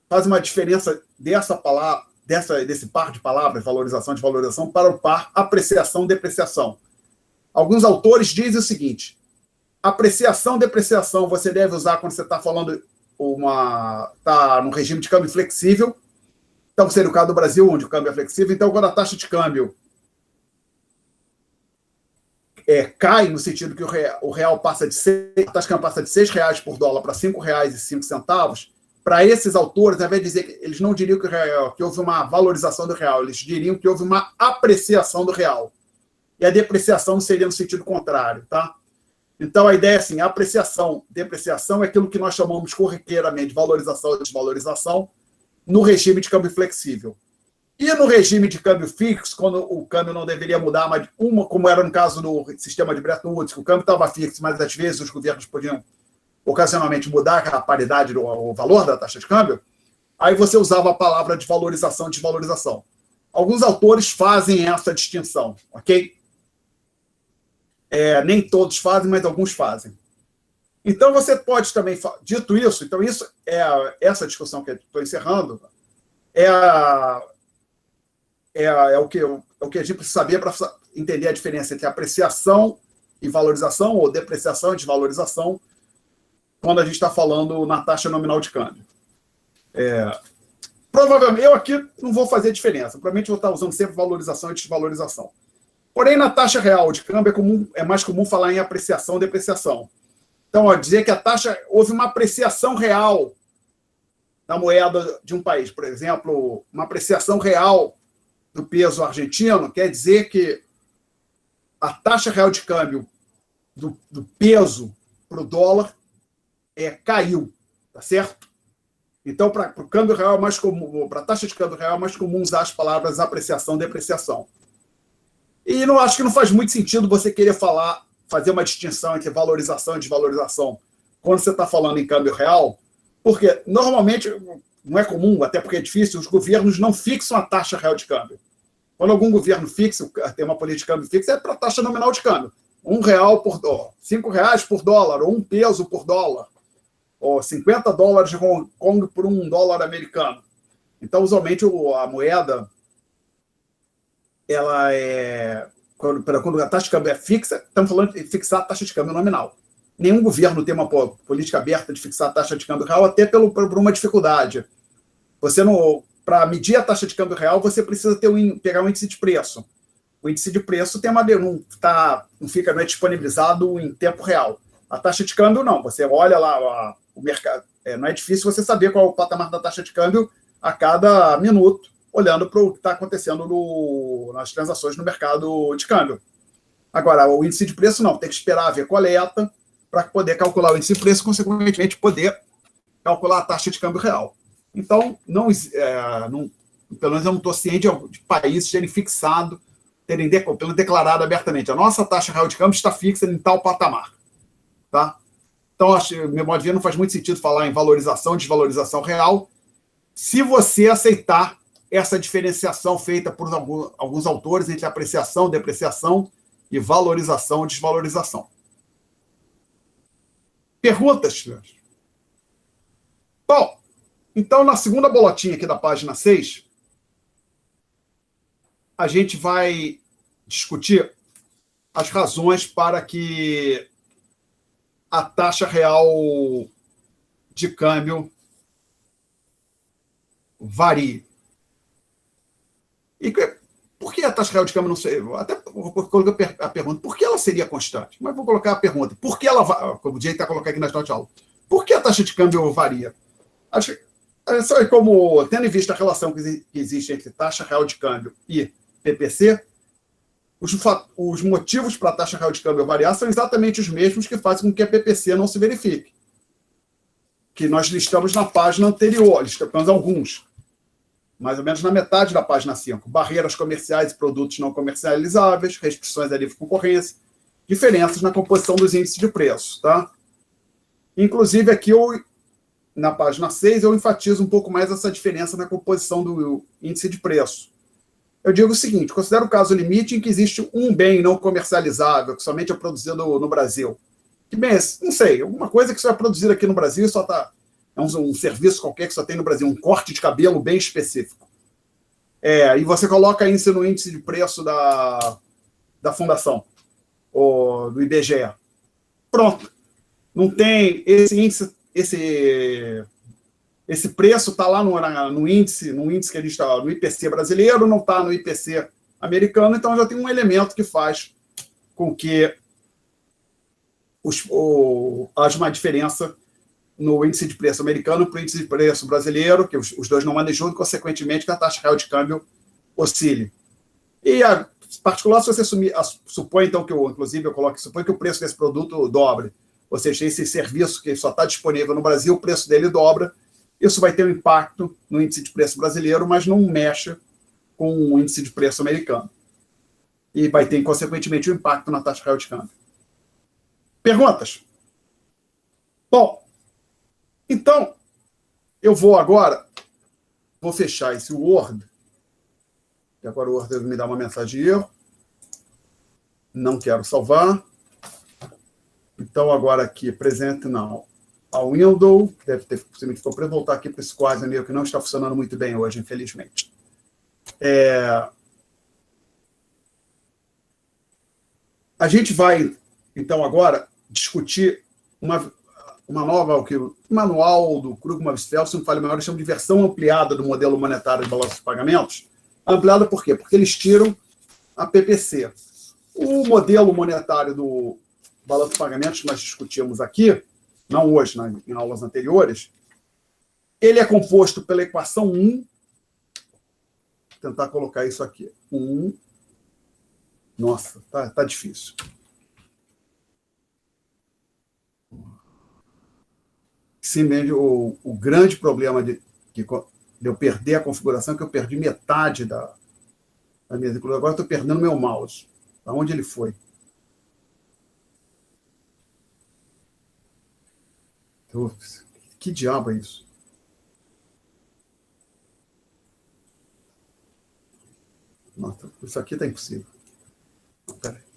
fazem uma diferença desse par de palavras, valorização, desvalorização, para o par apreciação, depreciação. Alguns autores dizem o seguinte: apreciação, depreciação você deve usar quando você está falando está no regime de câmbio flexível. Então, seria o caso do Brasil, onde o câmbio é flexível. Então, quando a taxa de câmbio cai, no sentido que o real passa de a taxa de câmbio passa de R$6 por dólar para R$5,05, para esses autores, ao invés de dizer que eles não diriam que houve uma valorização do real, eles diriam que houve uma apreciação do real. E a depreciação seria no sentido contrário, tá? Então, a ideia é assim: apreciação, depreciação é aquilo que nós chamamos corriqueiramente de valorização e desvalorização no regime de câmbio flexível. E no regime de câmbio fixo, quando o câmbio não deveria mudar, mas como era no caso do sistema de Bretton Woods, que o câmbio estava fixo, mas às vezes os governos podiam ocasionalmente mudar a paridade, o valor da taxa de câmbio, aí você usava a palavra de valorização e desvalorização. Alguns autores fazem essa distinção, ok? Nem todos fazem, mas alguns fazem. Então, você pode também... Dito isso, então isso essa discussão que eu estou encerrando é o que a gente precisa saber para entender a diferença entre apreciação e valorização, ou depreciação e desvalorização, quando a gente está falando na taxa nominal de câmbio. Provavelmente, eu aqui não vou fazer diferença. Provavelmente vou estar usando sempre valorização e desvalorização. Porém, na taxa real de câmbio é mais comum falar em apreciação e depreciação. Então, dizer que houve uma apreciação real da moeda de um país. Por exemplo, uma apreciação real do peso argentino quer dizer que a taxa real de câmbio do peso para o dólar caiu, tá certo? Então, para o câmbio real é mais comum, para a taxa de câmbio real é mais comum usar as palavras apreciação e depreciação. E acho que não faz muito sentido você querer fazer uma distinção entre valorização e desvalorização quando você está falando em câmbio real, porque normalmente não é comum, até porque é difícil, os governos não fixam a taxa real de câmbio. Quando algum governo fixa, tem uma política de câmbio fixa, é para a taxa nominal de câmbio. R$1 por dólar, R$5 por dólar, ou um peso por dólar, ou 50 dólares de Hong Kong por $1 americano. Então, usualmente, a moeda, ela quando a taxa de câmbio é fixa, estamos falando de fixar a taxa de câmbio nominal. Nenhum governo tem uma política aberta de fixar a taxa de câmbio real, até por uma dificuldade. Para medir a taxa de câmbio real, você precisa pegar um índice de preço. O índice de preço não é disponibilizado em tempo real. A taxa de câmbio, não. Você olha lá o mercado. Não é difícil você saber qual é o patamar da taxa de câmbio a cada minuto, olhando para o que está acontecendo nas transações no mercado de câmbio. Agora, o índice de preço não, tem que esperar ver coleta para poder calcular o índice de preço e, consequentemente, poder calcular a taxa de câmbio real. Então, pelo menos eu não estou ciente de países terem fixado, terem declarado abertamente, a nossa taxa real de câmbio está fixa em tal patamar. Tá? Então, meu modo de ver, não faz muito sentido falar em valorização, desvalorização real, se você aceitar essa diferenciação feita por alguns autores entre apreciação, depreciação e valorização, desvalorização. Perguntas? Bom, então, na segunda bolotinha aqui da página 6, a gente vai discutir as razões para que a taxa real de câmbio varie. E por que a taxa real de câmbio não seria? Até colocar a pergunta, por que ela seria constante? Mas vou colocar a pergunta, por que ela, como o Jay está colocando aqui nas notas de aula, por que a taxa de câmbio varia? Acho que, como, tendo em vista a relação que existe entre taxa real de câmbio e PPC, os motivos para a taxa real de câmbio variar são exatamente os mesmos que fazem com que a PPC não se verifique. Que nós listamos na página anterior, listamos alguns, mais ou menos na metade da página 5. Barreiras comerciais e produtos não comercializáveis, restrições à livre concorrência, diferenças na composição dos índices de preço. Tá? Inclusive, aqui, na página 6, eu enfatizo um pouco mais essa diferença na composição do índice de preço. Eu digo o seguinte, considero o caso limite em que existe um bem não comercializável, que somente é produzido no Brasil. Que bem, não sei, alguma coisa que só é produzida aqui no Brasil, só está... É um serviço qualquer que só tem no Brasil, um corte de cabelo bem específico. E você coloca isso no índice de preço da Fundação, ou do IBGE. Pronto. Não tem esse índice, esse preço está lá no índice que a gente está, no IPC brasileiro, não está no IPC americano, então já tem um elemento que faz com que haja uma diferença no índice de preço americano para o índice de preço brasileiro, que os dois não andam juntos, consequentemente, que a taxa real de câmbio oscile. E, em particular, se você supõe, então, supõe que o preço desse produto dobre, ou seja, esse serviço que só está disponível no Brasil, o preço dele dobra, isso vai ter um impacto no índice de preço brasileiro, mas não mexe com o índice de preço americano. E vai ter, consequentemente, um impacto na taxa real de câmbio. Perguntas? Bom, então, eu vou fechar esse Word, e agora o Word me dá uma mensagem de erro. Não quero salvar. Então, agora aqui, presente não. A Windows, deve ter possivelmente ficou para voltar aqui para esse quadro meu que não está funcionando muito bem hoje, infelizmente. A gente vai, então, agora discutir uma nova, o manual do Krugman-Wisfeld, se não falha melhor, eles chamam de versão ampliada do modelo monetário de balanço de pagamentos. Ampliada por quê? Porque eles tiram a PPC. O modelo monetário do balanço de pagamentos que nós discutimos aqui, não hoje, em aulas anteriores, ele é composto pela equação 1, vou tentar colocar isso aqui, 1, nossa, tá difícil. Simplesmente o grande problema de eu perder a configuração é que eu perdi metade da minha configuração. Agora estou perdendo meu mouse. Para onde ele foi? Que diabo é isso? Nossa, isso aqui está impossível. Espera aí.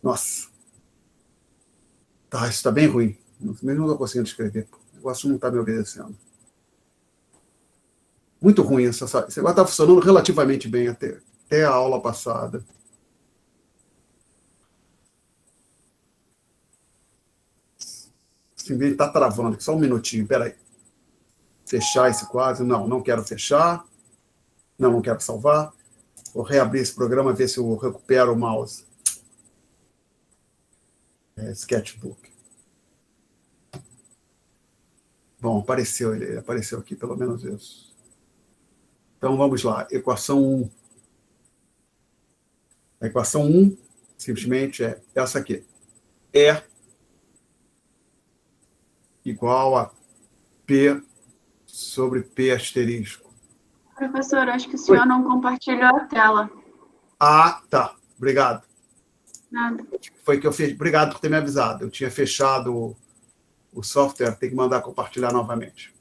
Nossa. Tá, isso está bem ruim. Mesmo não estou conseguindo escrever. O negócio não está me obedecendo. Muito ruim esse negócio está funcionando relativamente bem até a aula passada. Simplesmente está travando. Só um minutinho, peraí. Fechar esse quadro. Não quero fechar. Não quero salvar. Vou reabrir esse programa, ver se eu recupero o mouse. Sketchbook. Bom, ele apareceu aqui, pelo menos isso. Então, vamos lá. Equação 1. A equação 1, simplesmente, é essa aqui. é igual a P sobre P asterisco. Professor, acho que o senhor não compartilhou a tela. Ah, tá. Obrigado. Nada. Foi que eu fiz. Obrigado por ter me avisado. Eu tinha fechado o software, tem que mandar compartilhar novamente.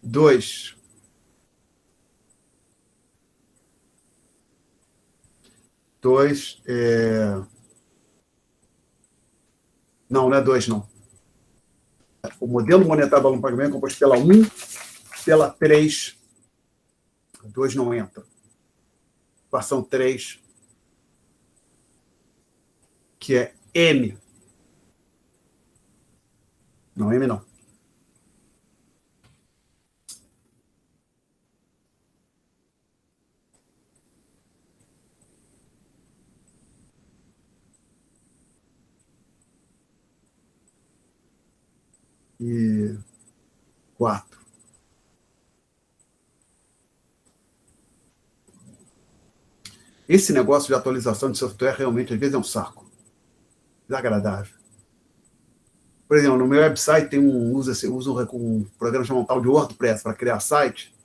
2. Não, não é 2, não. O modelo monetário do balão de pagamento é composto pela 1, pela 3. 2 não entra. Equação 3, que é M. Não, M não. E 4. Esse negócio de atualização de software realmente, às vezes, é um saco. Desagradável. Por exemplo, no meu website tem usa um programa chamado tal de WordPress para criar site.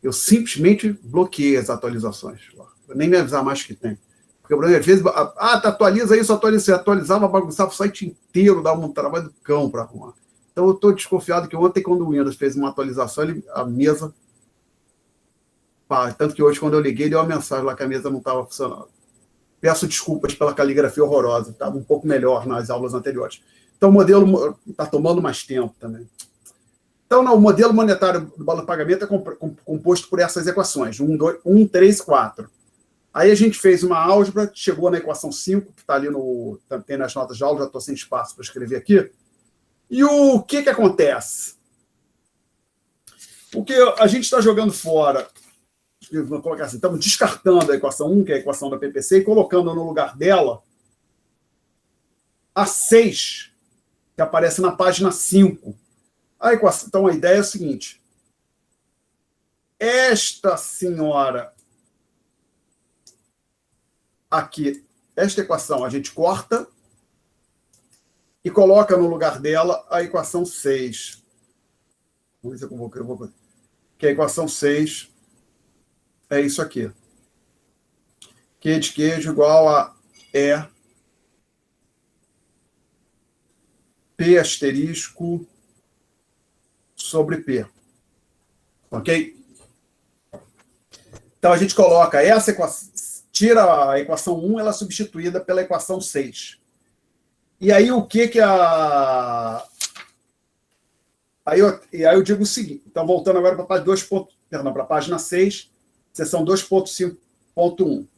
Eu simplesmente bloqueei as atualizações. Eu nem me avisar mais que tem. Porque, por exemplo, às vezes, atualiza isso, atualiza. Atualizava, bagunçava o site inteiro, dava um trabalho do cão para arrumar. Então, eu estou desconfiado que ontem, quando o Windows fez uma atualização, a mesa... Tanto que hoje, quando eu liguei, deu uma mensagem lá que a mesa não estava funcionando. Peço desculpas pela caligrafia horrorosa, estava um pouco melhor nas aulas anteriores. Então, o modelo está tomando mais tempo também. Então, o modelo monetário do balão de pagamento é composto por essas equações, 1, 3, 4. Aí a gente fez uma álgebra, chegou na equação 5, que está ali tem nas notas de aula, já estou sem espaço para escrever aqui. E o que acontece? O que a gente está jogando fora... Vou colocar assim, estamos descartando a equação 1, que é a equação da PPC, e colocando no lugar dela a 6, que aparece na página 5. Então, a ideia é a seguinte. Esta senhora aqui, esta equação, a gente corta e coloca no lugar dela a equação 6. Vamos ver se eu vou... Que a equação 6... é isso aqui. Q de queijo igual a P asterisco sobre P. Ok? Então, a gente coloca essa equação, tira a equação 1, ela é substituída pela equação 6. E aí, o que a... Aí eu digo o seguinte. Então, voltando agora para a página 2. Perdão, para a página 6, seção 2.5.1.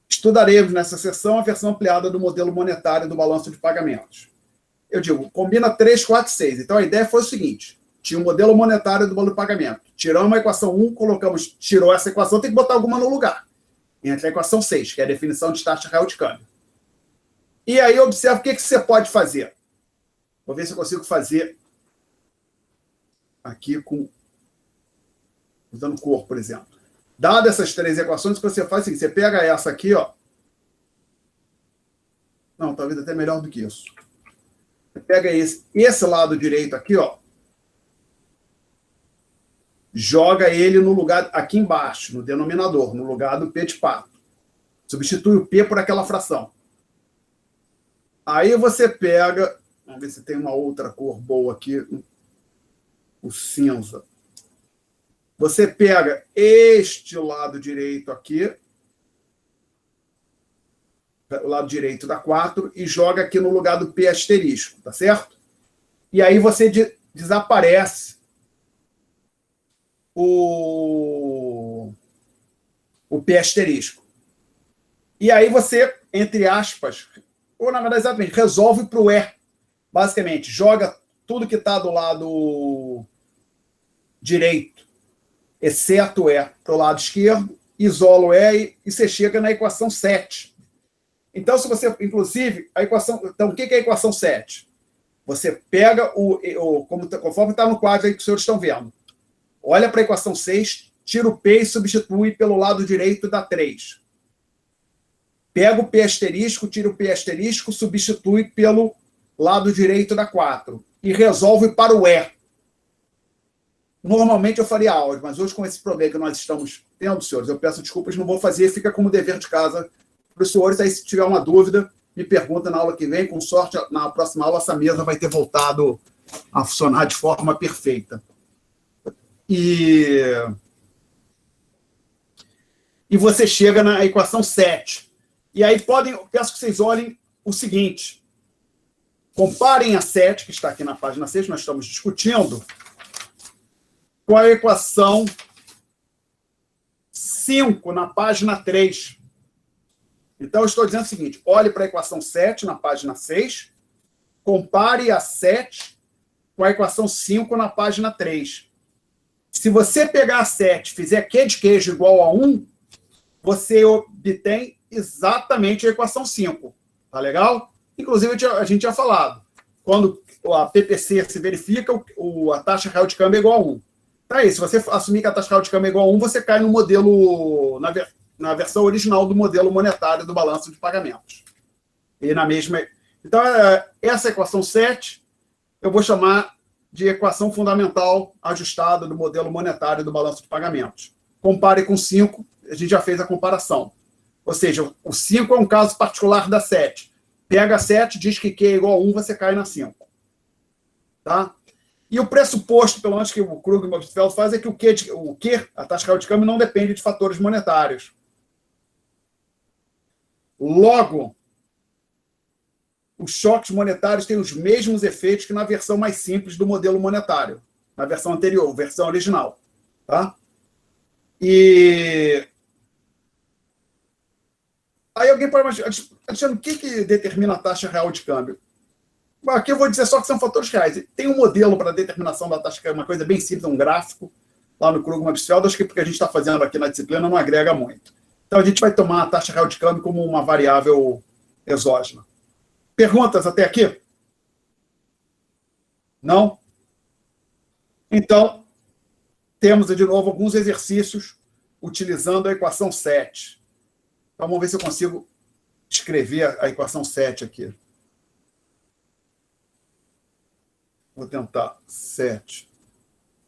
Estudaremos nessa seção a versão ampliada do modelo monetário do balanço de pagamentos. Eu digo, combina 3, 4, 6. Então, a ideia foi o seguinte. Tinha o modelo monetário do balanço de pagamento. Tiramos a equação 1, tirou essa equação, tem que botar alguma no lugar. Entre a equação 6, que é a definição de taxa real de câmbio. E aí, observa o que você pode fazer. Vou ver se eu consigo fazer aqui usando cor, por exemplo. Dadas essas 3 equações, o que você faz é o seguinte, você pega essa aqui, ó. Não, talvez até melhor do que isso. Você pega esse lado direito aqui, ó. Joga ele no lugar, aqui embaixo, no denominador, no lugar do P de pato. Substitui o P por aquela fração. Aí você pega, vamos ver se tem uma outra cor boa aqui, o cinza. Você pega este lado direito aqui, o lado direito da 4, e joga aqui no lugar do P asterisco, tá certo? E aí você desaparece o P asterisco. E aí você, entre aspas, ou na verdade exatamente, resolve para o E. Basicamente, joga tudo que está do lado direito, exceto o E, para o lado esquerdo, isola o E e você chega na equação 7. Então, se você, inclusive, a equação... Então, o que é a equação 7? Você pega conforme está no quadro aí que os senhores estão vendo. Olha para a equação 6, tira o P e substitui pelo lado direito da 3. Pega o P asterisco, tira o P asterisco, substitui pelo lado direito da 4. E resolve para o E. Normalmente eu faria áudio, mas hoje com esse problema que nós estamos tendo, senhores, eu peço desculpas, não vou fazer, fica como dever de casa para os senhores. Aí, se tiver uma dúvida, me pergunta na aula que vem. Com sorte, na próxima aula, essa mesa vai ter voltado a funcionar de forma perfeita. E você chega na equação 7. E aí peço que vocês olhem o seguinte. Comparem a 7, que está aqui na página 6, nós estamos discutindo, com a equação 5, na página 3. Então, eu estou dizendo o seguinte, olhe para a equação 7, na página 6, compare a 7 com a equação 5, na página 3. Se você pegar a 7 e fizer Q de queijo igual a 1, você obtém exatamente a equação 5. Tá legal? Inclusive, a gente tinha falado, quando a PPC se verifica, a taxa real de câmbio é igual a 1. Tá aí, se você assumir que a taxa real de câmbio é igual a 1, você cai no modelo, na versão original do modelo monetário do balanço de pagamentos. E na mesma... Então, essa equação 7, eu vou chamar de equação fundamental ajustada do modelo monetário do balanço de pagamentos. Compare com 5, a gente já fez a comparação. Ou seja, o 5 é um caso particular da 7. Pega a 7, diz que Q é igual a 1, você cai na 5. Tá? E o pressuposto, pelo menos que o Krugman e o Obstfeld faz, é que o Q, a taxa real de câmbio, não depende de fatores monetários. Logo, os choques monetários têm os mesmos efeitos que na versão mais simples do modelo monetário, na versão anterior, versão original. Tá? E aí alguém pode imaginar, Alexandre, o que determina a taxa real de câmbio? Aqui eu vou dizer só que são fatores reais. Tem um modelo para determinação da taxa de câmbio, uma coisa bem simples, um gráfico, lá no Krugman e Obstfeld, acho que porque a gente está fazendo aqui na disciplina não agrega muito. Então a gente vai tomar a taxa real de câmbio como uma variável exógena. Perguntas até aqui? Não? Então, temos de novo alguns exercícios utilizando a equação 7. Então, vamos ver se eu consigo escrever a equação 7 aqui. Vou tentar 7.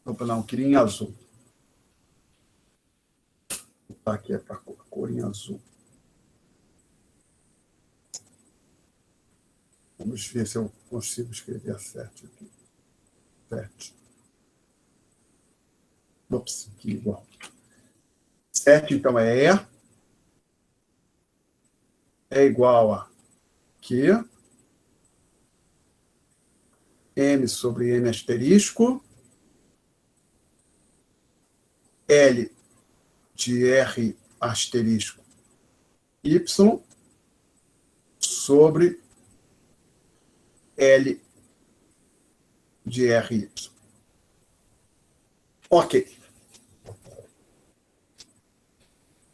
Opa, não, queria em azul. Vou botar aqui para a cor em azul. Vamos ver se eu consigo escrever a 7 aqui. 7. Ops, aqui igual. 7, então, é igual a Q, M sobre M asterisco, L de R asterisco Y sobre L de RY. Ok.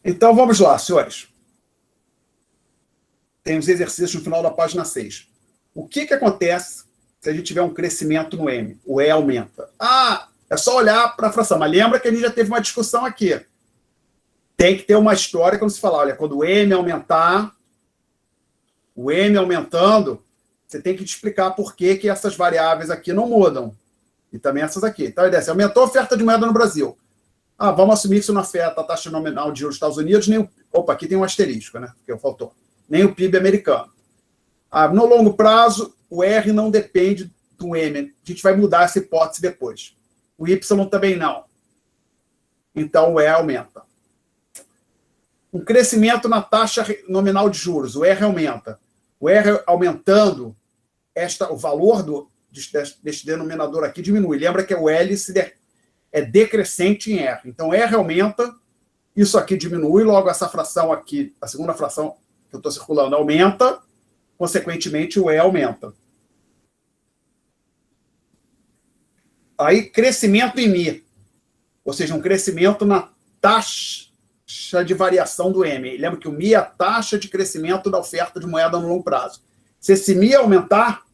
Então, vamos lá, senhores. Tem os exercícios no final da página 6. O que acontece se a gente tiver um crescimento no M? O E aumenta. Ah, é só olhar para a fração. Mas lembra que a gente já teve uma discussão aqui. Tem que ter uma história quando se falar, olha, quando o M aumentar, o M aumentando, você tem que te explicar por que essas variáveis aqui não mudam. E também essas aqui. Então, a ideia é, aumentou a oferta de moeda no Brasil. Ah, vamos assumir que isso não afeta a taxa nominal de juros dos Estados Unidos, nem o... Opa, aqui tem um asterisco, né? Porque faltou. Nem o PIB americano. Ah, no longo prazo, o R não depende do M. A gente vai mudar essa hipótese depois. O Y também não. Então, o E aumenta. Um crescimento na taxa nominal de juros. O R aumenta. O R aumentando, o valor deste denominador aqui diminui. Lembra que o L é decrescente em R. Então, R aumenta, isso aqui diminui, logo essa fração aqui, a segunda fração que eu estou circulando, aumenta, consequentemente, o E aumenta. Aí, crescimento em Mi, ou seja, um crescimento na taxa de variação do M. Lembra que o Mi é a taxa de crescimento da oferta de moeda no longo prazo. Se esse Mi aumentar,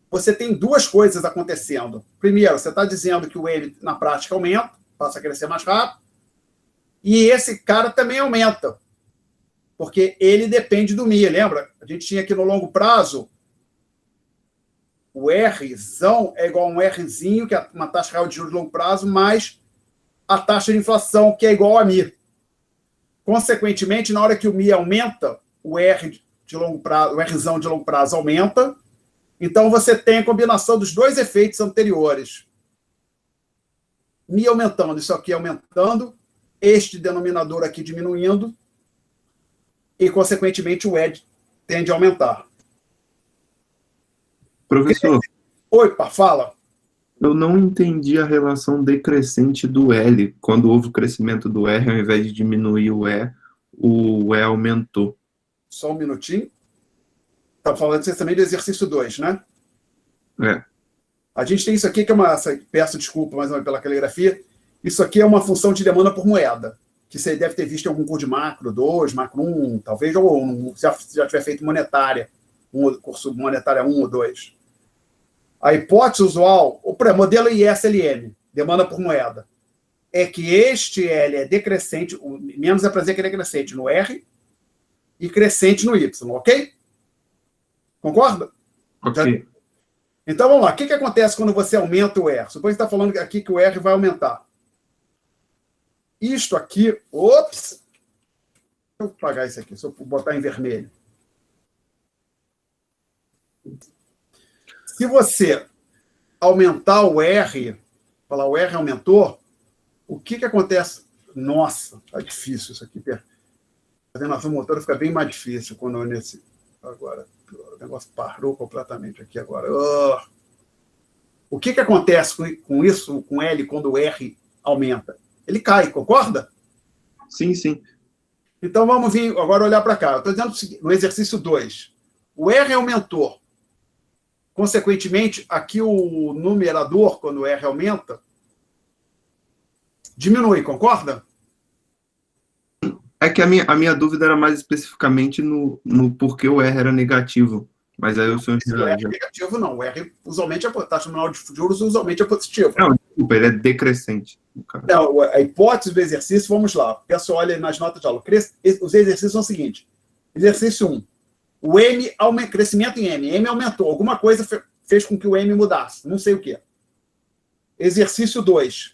você tem duas coisas acontecendo. Primeiro, você está dizendo que o M, na prática, aumenta, passa a crescer mais rápido. E esse cara também aumenta, porque ele depende do Mi, lembra? A gente tinha aqui no longo prazo, o Rzão é igual a um Rzinho, que é uma taxa real de juros de longo prazo, mais a taxa de inflação, que é igual a Mi. Consequentemente, na hora que o Mi aumenta, o R de longo prazo, o Rzão de longo prazo aumenta. Então, você tem a combinação dos dois efeitos anteriores. Mi aumentando, isso aqui aumentando, este denominador aqui diminuindo, e, consequentemente, o E tende a aumentar. Professor, Oi, pá, fala. eu não entendi a relação decrescente do L. Quando houve o crescimento do R, ao invés de diminuir o E aumentou. Só um minutinho. Está falando vocês também do exercício 2, né? É. A gente tem isso aqui, que é uma... Peço desculpa mais uma vez pela caligrafia. Isso aqui é uma função de demanda por moeda, que você deve ter visto em algum curso de macro 2, macro 1, talvez, ou já tiver feito monetária, curso monetária 1 ou 2. A hipótese usual, o modelo ISLM, demanda por moeda, é que este L é decrescente, o menos é para dizer que ele é decrescente no R e crescente no Y, ok? Concorda? Ok. Então, vamos lá. O que acontece quando você aumenta o R? Suponho que você está falando aqui que o R vai aumentar. Isto aqui... Ops! Deixa eu apagar isso aqui, só botar em vermelho. Se você aumentar o R, falar o R aumentou, o que acontece? Nossa, tá difícil isso aqui. A coordenação motora fica bem mais difícil quando eu nesse... Agora, o negócio parou completamente aqui agora. O que acontece com isso, com L, quando o R aumenta? Ele cai, concorda? Sim, sim. Então, vamos vir agora olhar para cá. Eu estou dizendo o seguinte, no exercício 2, o R aumentou. Consequentemente, aqui o numerador, quando o R aumenta, diminui, concorda? É que a minha dúvida era mais especificamente no porquê o R era negativo. Mas aí o senhor O R é negativo, não. O R, usualmente, a taxa nominal de juros usualmente é positiva. Não, desculpa, ele é decrescente. Não, a hipótese do exercício, vamos lá. O pessoal olha nas notas de aula. Os exercícios são o seguinte. Exercício 1. O M, crescimento em M. M aumentou. Alguma coisa fez com que o M mudasse. Não sei o quê. Exercício 2.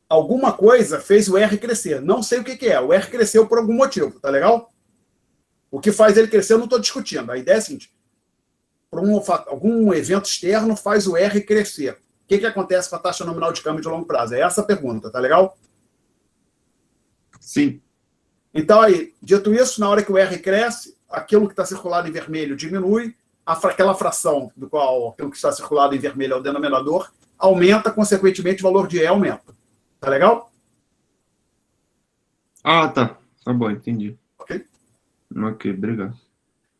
Alguma coisa fez o R crescer. Não sei o que é. O R cresceu por algum motivo. Tá legal? O que faz ele crescer eu não estou discutindo. A ideia é a seguinte. Algum evento externo faz o R crescer. O que acontece com a taxa nominal de câmbio de longo prazo? É essa a pergunta. Tá legal? Sim. Então, aí, dito isso, na hora que o R cresce, aquilo que está circulado em vermelho diminui, aquela fração do qual aquilo que está circulado em vermelho é o denominador, aumenta, consequentemente, o valor de E aumenta. Tá legal? Ah, tá. Tá bom, entendi. Ok? Ok, obrigado.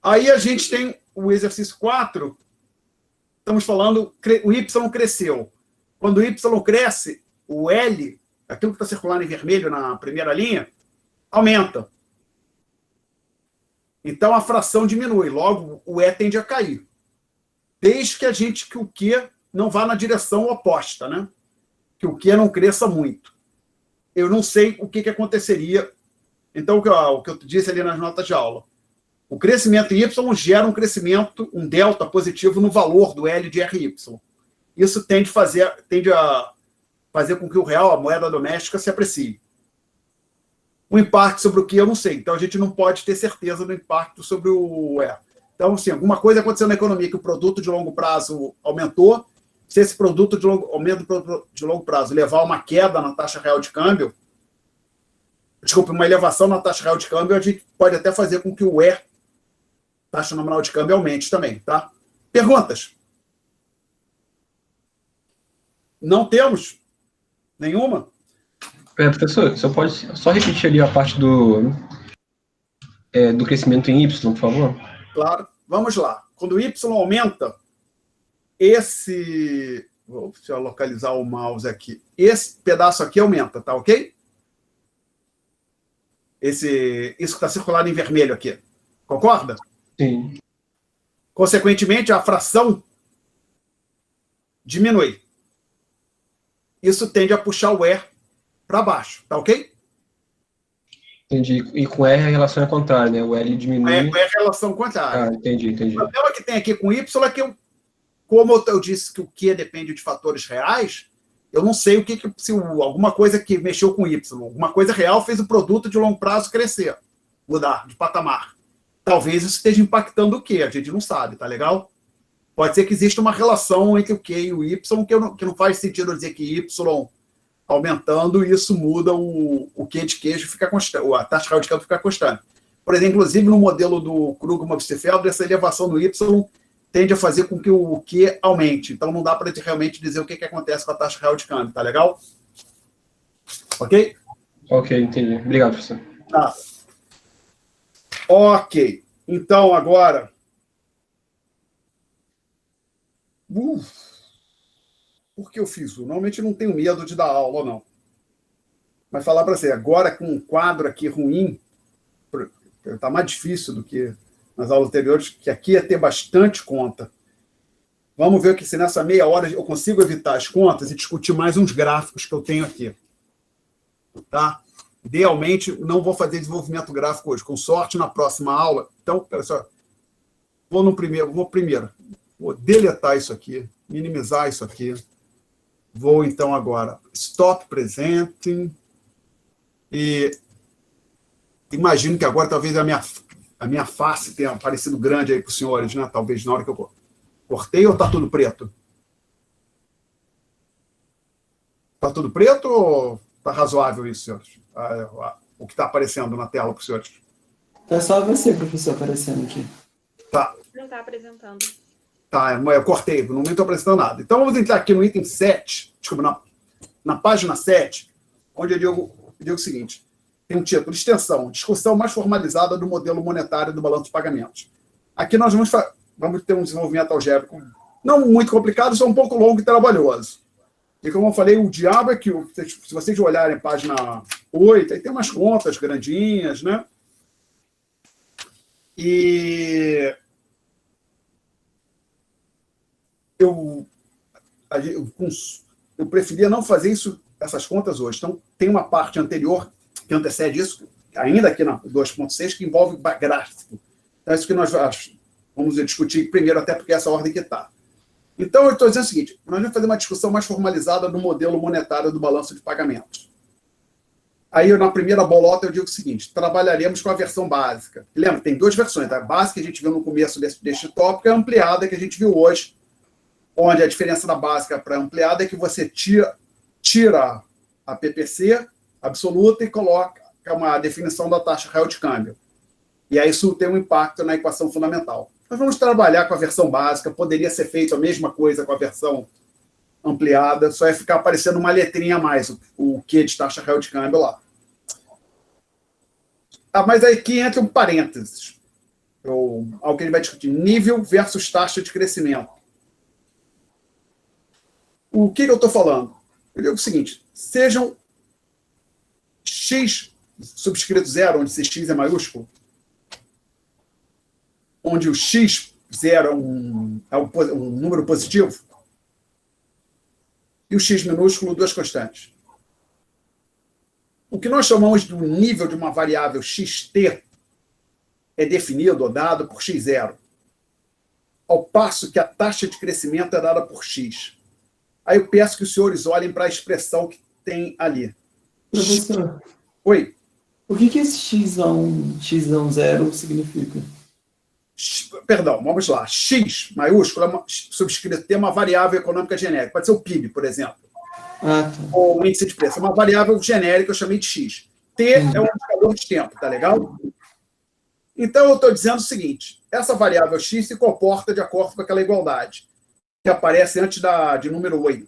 Aí a gente tem o exercício 4, estamos falando, o Y cresceu. Quando o Y cresce, o L, aquilo que está circulando em vermelho na primeira linha, aumenta. Então a fração diminui, logo o E tende a cair. Desde que o Q não vá na direção oposta, né? Que o Q não cresça muito. Eu não sei o que aconteceria. Então, o que eu disse ali nas notas de aula. O crescimento em Y gera um crescimento, um delta positivo no valor do L de RY. Isso tende a fazer com que o real, a moeda doméstica, se aprecie. O impacto sobre o que eu não sei. Então, a gente não pode ter certeza do impacto sobre o E. Então, assim, alguma coisa aconteceu na economia que o produto de longo prazo aumentou. Se esse produto aumento de longo prazo levar a uma queda na taxa real de câmbio, uma elevação na taxa real de câmbio, a gente pode até fazer com que o E, taxa nominal de câmbio, aumente também, tá? Perguntas? Não temos nenhuma? Professor, você pode só repetir ali a parte do crescimento em Y, por favor? Claro. Vamos lá. Quando o Y aumenta, deixa eu localizar o mouse aqui. Esse pedaço aqui aumenta, tá ok? Isso que está circulado em vermelho aqui. Concorda? Sim. Consequentemente, a fração diminui. Isso tende a puxar o E para baixo, tá ok? Entendi. E com R a relação é contrária, né? O L diminui. É a relação contrária. Ah, entendi. O problema que tem aqui com Y é que, como eu disse que o Q depende de fatores reais, eu não sei se alguma coisa que mexeu com Y, alguma coisa real fez o produto de longo prazo crescer, mudar de patamar. Talvez isso esteja impactando o Q, a gente não sabe, tá legal? Pode ser que exista uma relação entre o Q e o Y que não faz sentido dizer que Y aumentando, isso muda o Q de queijo, fica constante, a taxa real de câmbio fica constante. Por exemplo, inclusive no modelo do Krugman-Obstfeld, essa elevação no Y tende a fazer com que o Q aumente. Então, não dá para realmente dizer o que acontece com a taxa real de câmbio, tá legal? Ok? Ok, entendi. Obrigado, professor. Tá. Ok. Então, agora... Por que eu fiz isso? Normalmente não tenho medo de dar aula, não. Mas falar para você, agora com um quadro aqui ruim, está mais difícil do que nas aulas anteriores, que aqui ia ter bastante conta. Vamos ver que se nessa meia hora eu consigo evitar as contas e discutir mais uns gráficos que eu tenho aqui. Tá? Idealmente, não vou fazer desenvolvimento gráfico hoje. Com sorte, na próxima aula. Então, pera só. Vou primeiro. Vou deletar isso aqui, minimizar isso aqui. Vou, então, agora, stop presenting. E imagino que agora talvez a minha face tenha aparecido grande aí para os senhores, né? Talvez na hora que eu cortei, ou está tudo preto? Está tudo preto ou está razoável isso, senhores? O que está aparecendo na tela para os senhores? Tá só você, professor, aparecendo aqui. Tá. Não está apresentando. Tá, eu cortei, não estou apresentando nada. Então, vamos entrar aqui no item 7, desculpa, na página 7, onde eu digo o seguinte, tem um título, extensão, discussão mais formalizada do modelo monetário do balanço de pagamentos. Aqui nós vamos ter um desenvolvimento algébrico não muito complicado, só um pouco longo e trabalhoso. E como eu falei, o diabo é que, se vocês olharem a página 8, aí tem umas contas grandinhas, né? E... Eu preferia não fazer essas contas hoje. Então, tem uma parte anterior que antecede isso, ainda aqui na 2.6, que envolve gráfico. Então, é isso que nós vamos discutir primeiro, até porque é essa ordem que está. Então, eu estou dizendo o seguinte, nós vamos fazer uma discussão mais formalizada do modelo monetário do balanço de pagamentos. Aí, na primeira bolota, eu digo o seguinte, trabalharemos com a versão básica. E lembra, tem duas versões. A básica que a gente viu no começo deste tópico e a ampliada que a gente viu hoje, onde a diferença da básica para a ampliada é que você tira a PPC absoluta e coloca uma definição da taxa real de câmbio. E aí isso tem um impacto na equação fundamental. Nós vamos trabalhar com a versão básica, poderia ser feito a mesma coisa com a versão ampliada, só ia ficar aparecendo uma letrinha a mais, o Q de taxa real de câmbio lá. Mas aí aqui entra um parênteses, algo que ele vai discutir, nível versus taxa de crescimento. O que eu estou falando? Eu digo o seguinte, sejam x subscrito zero, onde esse x é maiúsculo, onde o x0 é um número positivo, e o x minúsculo, duas constantes. O que nós chamamos do nível de uma variável xt é definido ou dado por x0, ao passo que a taxa de crescimento é dada por x. Aí eu peço que os senhores olhem para a expressão que tem ali. Professor, Oi? o que esse x0 significa? Perdão, vamos lá. X maiúsculo, subscrito, tem uma variável econômica genérica. Pode ser o PIB, por exemplo. Ah, tá. Ou o índice de preço. É uma variável genérica, eu chamei de X. T é um indicador de tempo, tá legal? Então, eu estou dizendo o seguinte, essa variável X se comporta de acordo com aquela igualdade que aparece antes de número 8.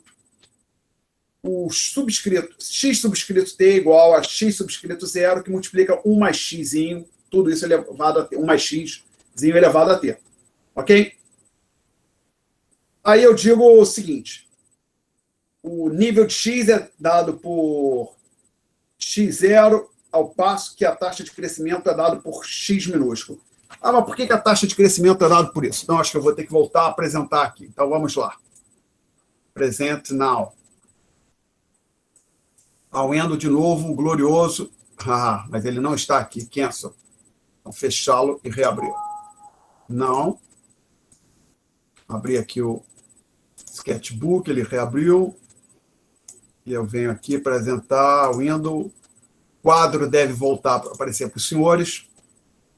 O subscrito, x subscrito t igual a x subscrito 0, que multiplica 1 mais x, tudo isso elevado a t, 1 mais x elevado a t. Ok? Aí eu digo o seguinte, o nível de x é dado por x0, ao passo que a taxa de crescimento é dada por x minúsculo. Mas por que a taxa de crescimento é dada por isso? Então, acho que eu vou ter que voltar a apresentar aqui. Então, vamos lá. Present now. Ao Wendel de novo, o glorioso. Ah, mas ele não está aqui. Cancel. Então, fechá-lo e reabrir. Não. Abri aqui o sketchbook, ele reabriu. E eu venho aqui apresentar o Wendel. O quadro deve voltar para aparecer para os senhores.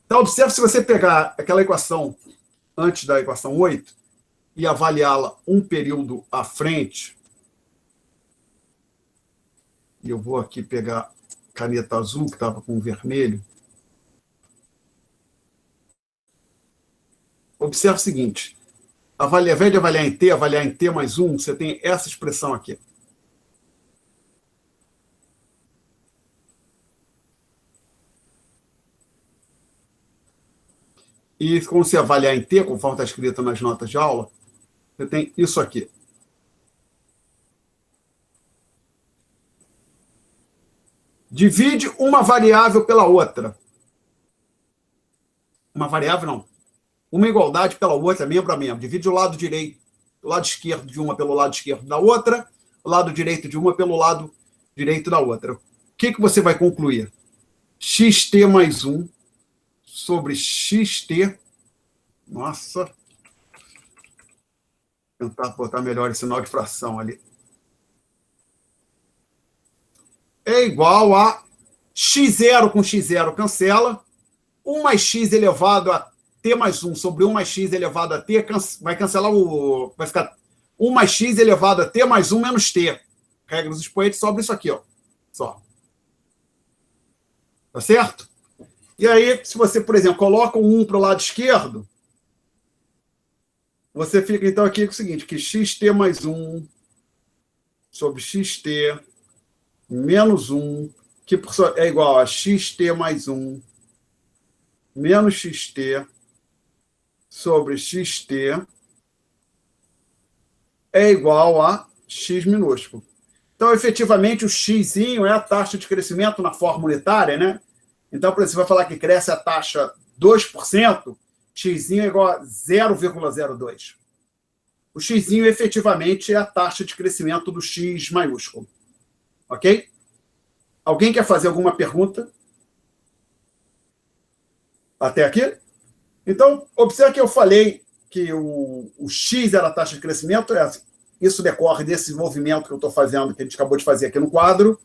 Então, observe se você pegar aquela equação antes da equação 8 e avaliá-la um período à frente. E eu vou aqui pegar caneta azul, que estava com vermelho. Observe o seguinte. Ao invés de avaliar em T mais 1, você tem essa expressão aqui. E quando você avaliar em T, conforme está escrito nas notas de aula, você tem isso aqui. Divide uma variável pela outra. Uma variável, não. Uma igualdade pela outra, membro a membro. Divide o lado direito, o lado esquerdo de uma pelo lado esquerdo da outra, o lado direito de uma pelo lado direito da outra. O que você vai concluir? Xt mais 1 sobre xt. Nossa. Vou tentar botar melhor esse sinal de fração ali. É igual a x0 com x0 cancela. 1 mais x elevado a t mais 1 sobre 1 mais x elevado a t vai cancelar o... Vai ficar 1 mais x elevado a t mais 1 menos t. Regra dos expoentes sobre isso aqui, ó. Só. Tá certo? E aí, se você, por exemplo, coloca o 1 para o lado esquerdo, você fica, então, aqui com o seguinte, que xt mais 1 sobre xt menos 1, que é igual a xt mais 1 menos xt sobre xt é igual a x minúsculo. Então, efetivamente, o x é a taxa de crescimento na forma unitária, né? Então, por exemplo, você vai falar que cresce a taxa 2%, x é igual a 0,02. O x efetivamente é a taxa de crescimento do x maiúsculo. Ok? Alguém quer fazer alguma pergunta? Até aqui? Então, observe que eu falei que o x era a taxa de crescimento, isso decorre desse movimento que eu estou fazendo, que a gente acabou de fazer aqui no quadro.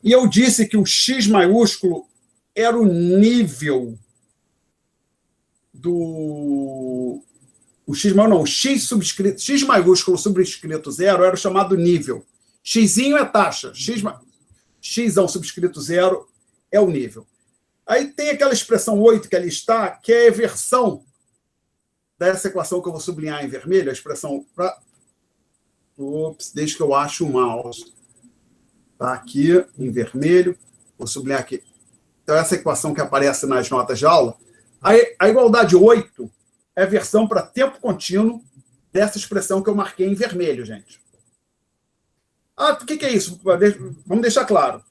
E eu disse que o x maiúsculo era o nível do... O x maiúsculo, não, o x subscrito, x maiúsculo subscrito 0 era o chamado nível. X é taxa, x subscrito 0 é o nível. Aí tem aquela expressão 8 que ali está, que é a versão dessa equação que eu vou sublinhar em vermelho, a expressão... Ops, desde que eu acho o mouse. Está aqui em vermelho, vou sublinhar aqui. Então, essa equação que aparece nas notas de aula, a igualdade 8 é a versão para tempo contínuo dessa expressão que eu marquei em vermelho, gente. Ah, o que é isso? Vamos deixar claro.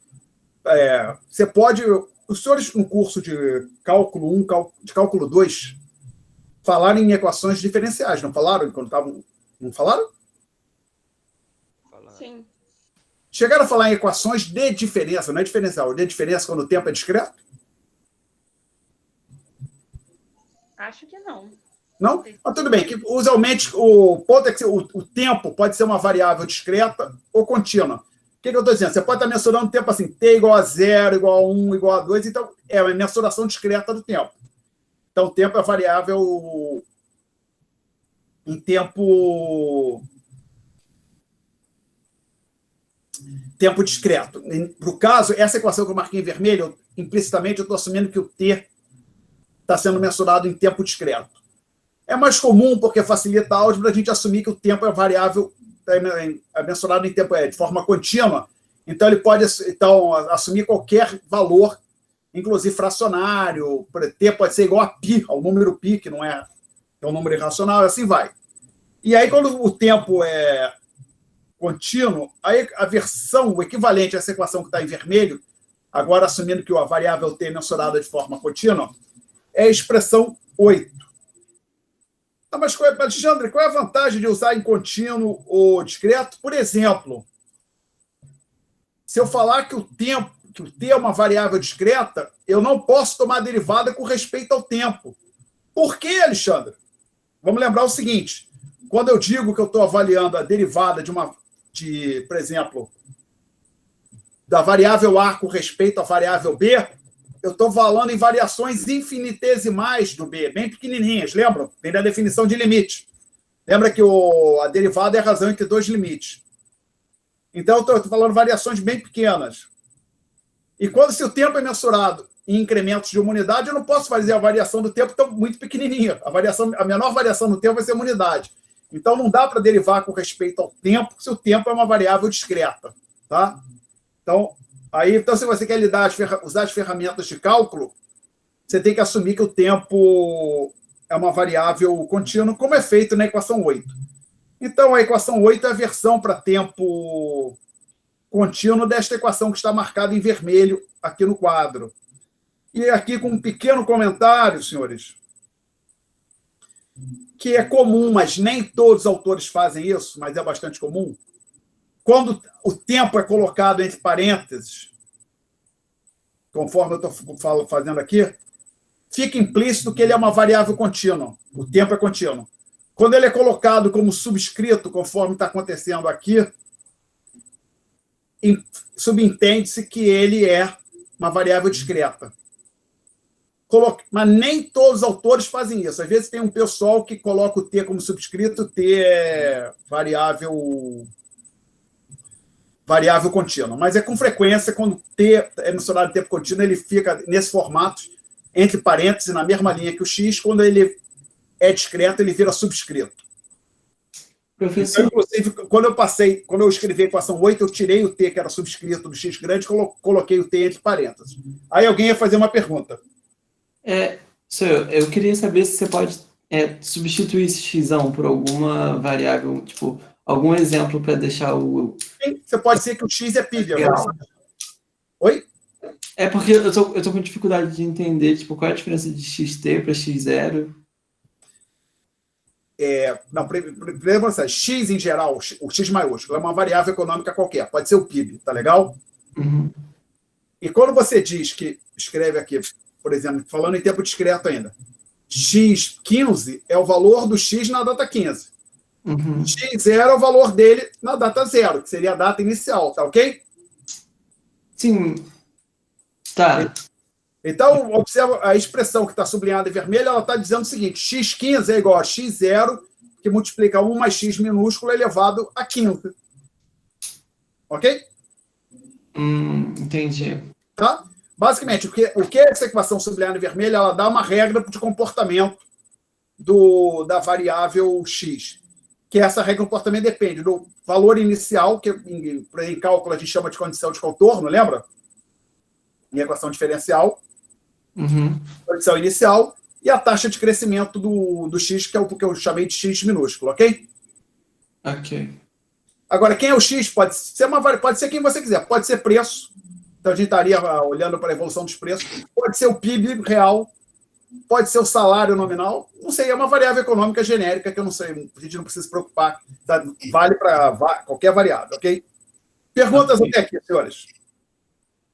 Você pode... Os senhores, no curso de cálculo 1, de cálculo 2, falaram em equações diferenciais, não falaram? Quando estavam... Não falaram? Sim. Chegaram a falar em equações de diferença, não é diferencial, de diferença quando o tempo é discreto? Acho que não. Não? Mas tudo bem, que usualmente o ponto é que o tempo pode ser uma variável discreta ou contínua. O que eu estou dizendo? Você pode estar mensurando o tempo assim, t igual a 0, igual a 1, igual a 2, então é uma mensuração discreta do tempo. Então, o tempo é variável em tempo discreto. No caso, essa equação que eu marquei em vermelho, implicitamente eu estou assumindo que o t está sendo mensurado em tempo discreto. É mais comum, porque facilita a álgebra, a gente assumir que o tempo é variável, é mensurado em tempo de forma contínua, então ele pode assumir qualquer valor, inclusive fracionário, t pode ser igual a π, ao número π, que não é um número irracional, assim vai. E aí, quando o tempo é contínuo, aí a versão, o equivalente a essa equação que está em vermelho, agora assumindo que a variável t é mensurada de forma contínua, é a expressão 8. Ah, mas, Alexandre, qual é a vantagem de usar em contínuo ou discreto? Por exemplo, Se eu falar que o T é uma variável discreta, eu não posso tomar derivada com respeito ao tempo. Por quê, Alexandre? Vamos lembrar o seguinte, quando eu digo que eu estou avaliando a derivada por exemplo, da variável A com respeito à variável B, eu estou falando em variações infinitesimais do B, bem pequenininhas, lembra? Vem da definição de limite. Lembra que a derivada é a razão entre dois limites. Então, eu estou falando variações bem pequenas. E se o tempo é mensurado em incrementos de uma unidade, eu não posso fazer a variação do tempo tão muito pequenininha. A menor variação no tempo vai ser uma unidade. Então, não dá para derivar com respeito ao tempo, se o tempo é uma variável discreta. Tá? Então, se você quer usar as ferramentas de cálculo, você tem que assumir que o tempo é uma variável contínua, como é feito na equação 8. Então, a equação 8 é a versão para tempo contínuo desta equação que está marcada em vermelho aqui no quadro. E aqui com um pequeno comentário, senhores, que é comum, mas nem todos os autores fazem isso, mas é bastante comum. Quando o tempo é colocado entre parênteses, conforme eu estou fazendo aqui, fica implícito que ele é uma variável contínua. O tempo é contínuo. Quando ele é colocado como subscrito, conforme está acontecendo aqui, subentende-se que ele é uma variável discreta. Mas nem todos os autores fazem isso. Às vezes tem um pessoal que coloca o T como subscrito, T é variável contínua. Mas é com frequência, quando T é mensurado em tempo contínuo, ele fica nesse formato, entre parênteses, na mesma linha que o X. Quando ele é discreto, ele vira subscrito. Professor, Então, inclusive, quando eu escrevi a equação 8, eu tirei o T, que era subscrito do X grande, coloquei o T entre parênteses. Aí alguém ia fazer uma pergunta. senhor, eu queria saber se você pode substituir esse x por alguma variável, tipo, algum exemplo para deixar o... Sim, você pode dizer que o X é PIB. Legal. Oi? É porque eu tô com dificuldade de entender, tipo, qual é a diferença de xt para x0. Não, primeiro, X em geral, o X maiúsculo, é uma variável econômica qualquer, pode ser o PIB, tá legal? Uhum. E quando você diz que, escreve aqui, por exemplo, falando em tempo discreto ainda, X15 é o valor do X na data 15. Uhum. X0 é o valor dele na data 0, que seria a data inicial, tá ok? Sim. Tá. Então, observa a expressão que está sublinhada em vermelho, ela está dizendo o seguinte, X15 é igual a X0, que multiplica 1 mais X minúsculo elevado a 15. Ok? Entendi. Tá? Basicamente, o que é essa equação sublinhada em vermelho? Ela dá uma regra de comportamento da variável X. Que essa regra de comportamento depende do valor inicial, que em cálculo a gente chama de condição de contorno, lembra? Em equação diferencial. Uhum. Condição inicial, e a taxa de crescimento do X, que é o que eu chamei de X minúsculo, ok? Ok. Agora, quem é o X? Pode ser quem você quiser. Pode ser preço. Então, a gente estaria olhando para a evolução dos preços. Pode ser o PIB real. Pode ser o salário nominal. Não sei, é uma variável econômica genérica que eu não sei. A gente não precisa se preocupar. Tá? Vale para qualquer variável, ok? Perguntas até aqui, senhores.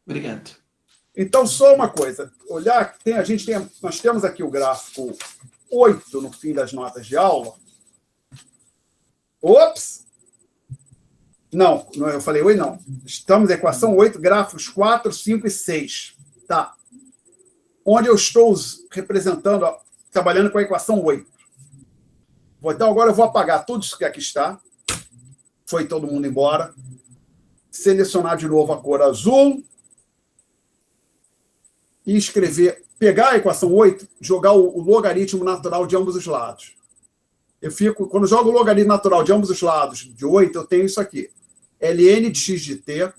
Obrigado. Então, só uma coisa. Nós temos aqui o gráfico 8 no fim das notas de aula. Ops! Não, eu falei oi, não. Estamos na equação 8, gráficos 4, 5 e 6. Tá. Onde eu estou representando, trabalhando com a equação 8. Então, agora eu vou apagar tudo isso que aqui está. Foi todo mundo embora. Selecionar de novo a cor azul. E pegar a equação 8, jogar o logaritmo natural de ambos os lados. Quando eu jogo o logaritmo natural de ambos os lados de 8, eu tenho isso aqui. ln de x de t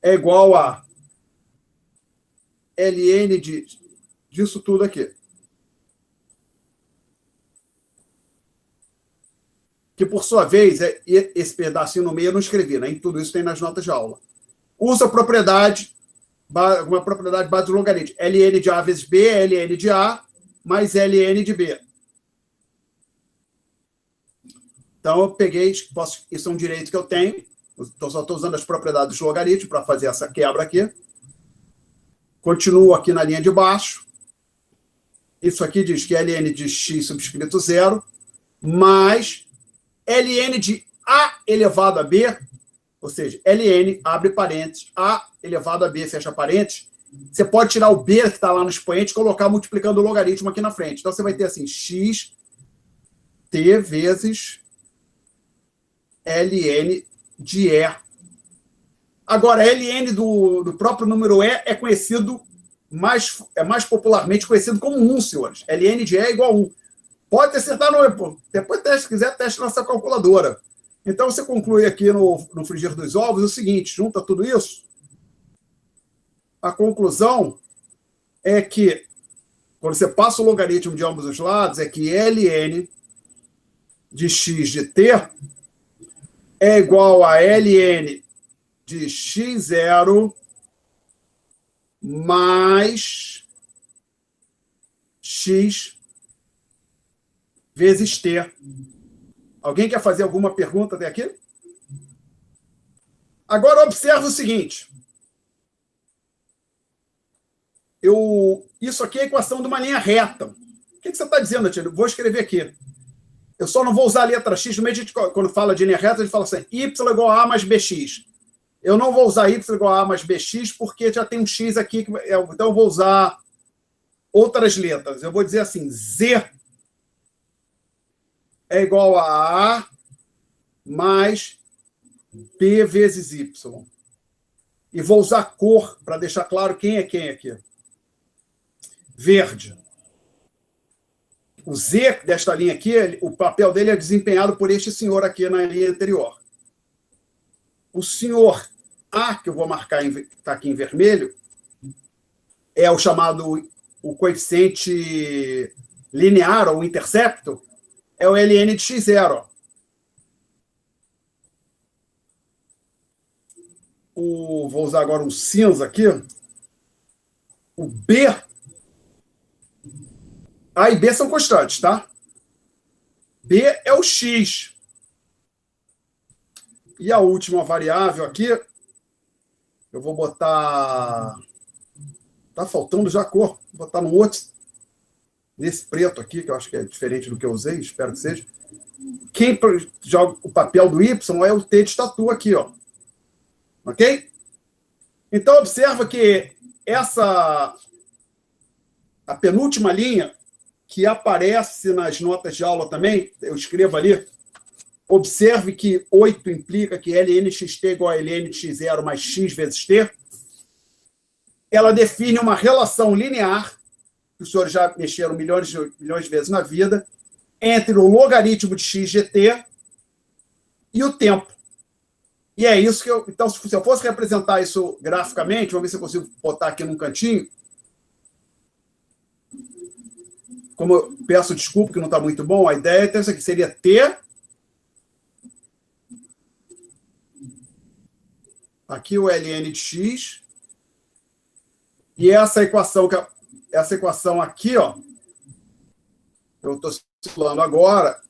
é igual a ln disso tudo aqui. Que, por sua vez, esse pedacinho no meio eu não escrevi, né? Tudo isso tem nas notas de aula. Usa uma propriedade base do logaritmo. ln de A vezes B é ln de A mais ln de B. Então, eu peguei, isso é um direito que eu tenho, Então, só estou usando as propriedades do logaritmo para fazer essa quebra aqui. Continuo aqui na linha de baixo. Isso aqui diz que ln de x subscrito 0 mais ln de a elevado a b, ou seja, ln, abre parênteses, a elevado a b, fecha parênteses. Você pode tirar o b que está lá no expoente e colocar multiplicando o logaritmo aqui na frente. Então, você vai ter assim, x t vezes ln de e. Agora, ln do próprio número e é conhecido, mais popularmente conhecido como 1, senhores. ln de e é igual a 1. Pode acertar no... Depois, se quiser, teste na sua calculadora. Então, você conclui aqui no frigir dos ovos o seguinte, junta tudo isso. A conclusão é que, quando você passa o logaritmo de ambos os lados, é que ln de x de t é igual a ln de x0 mais x vezes t. Alguém quer fazer alguma pergunta até aqui? Agora, observe o seguinte. Isso aqui é a equação de uma linha reta. O que você está dizendo, Tio? Vou escrever aqui. Eu só não vou usar a letra x. No meio, quando fala de linha reta, a gente fala assim, y igual a mais bx. Eu não vou usar y igual a mais bx, porque já tem um x aqui. Então, eu vou usar outras letras. Eu vou dizer assim, z é igual a A mais B vezes Y. E vou usar cor para deixar claro quem é quem aqui. Verde. O Z desta linha aqui, o papel dele é desempenhado por este senhor aqui na linha anterior. O senhor A, que eu vou marcar, está aqui em vermelho, é o chamado, o coeficiente linear, ou intercepto, é o ln de x0. Vou usar agora um cinza aqui. O B. A e B são constantes, tá? B é o x. E a última variável aqui, eu vou botar... Tá faltando já cor. Vou botar no outro. Nesse preto aqui, que eu acho que é diferente do que eu usei, espero que seja. Quem joga o papel do Y é o T de tatu aqui, ó. Ok? Então, observa que a penúltima linha, que aparece nas notas de aula também, eu escrevo ali, observe que 8 implica que lnxt é igual a ln de x0 mais x vezes t. Ela define uma relação linear, que os senhores já mexeram milhões de vezes na vida, entre o logaritmo de x de t e o tempo. E é isso que eu... Então, se eu fosse representar isso graficamente, vamos ver se eu consigo botar aqui num cantinho. Como eu peço desculpa que não está muito bom, a ideia então, isso aqui seria t. Aqui o ln de x. E essa equação aqui, ó, eu estou circulando agora,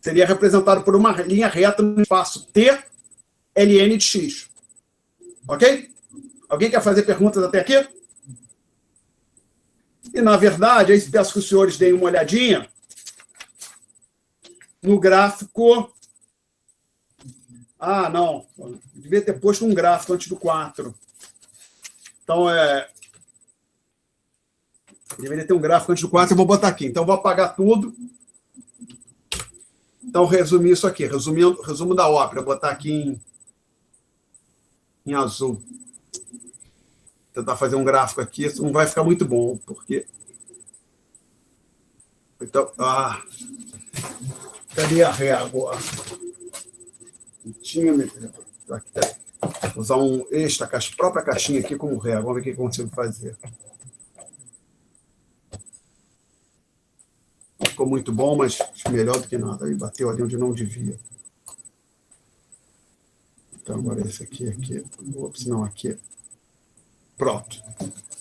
seria representado por uma linha reta no espaço T, ln de x. Ok? Alguém quer fazer perguntas até aqui? E, na verdade, aí peço que os senhores deem uma olhadinha no gráfico... Ah, não. Eu devia ter posto um gráfico antes do 4. Então, deveria ter um gráfico antes do 4, eu vou botar aqui. Então, vou apagar tudo. Então, resumir isso aqui. Resumo da ópera. Vou botar aqui em azul. Tentar fazer um gráfico aqui. Isso não vai ficar muito bom, porque... Então, cadê a régua? Vou usar esta própria caixinha aqui como régua. Vamos ver o que eu consigo fazer. Não ficou muito bom, mas melhor do que nada. Aí bateu ali onde não devia. Então, agora esse aqui. Ops, não, aqui. Pronto.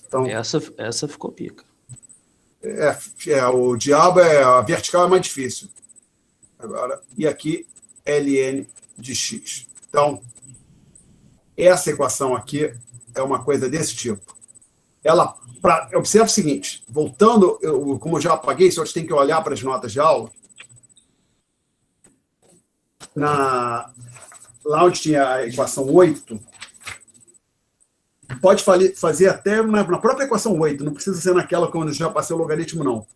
Então, essa ficou pica. O diabo a vertical é mais difícil. Agora, e aqui, ln de x. Então, essa equação aqui é uma coisa desse tipo. Observe o seguinte, voltando, como eu já apaguei, senhores têm que olhar para as notas de aula. Lá onde tinha a equação 8, pode fazer até na própria equação 8, não precisa ser naquela que eu já passei o logaritmo, não.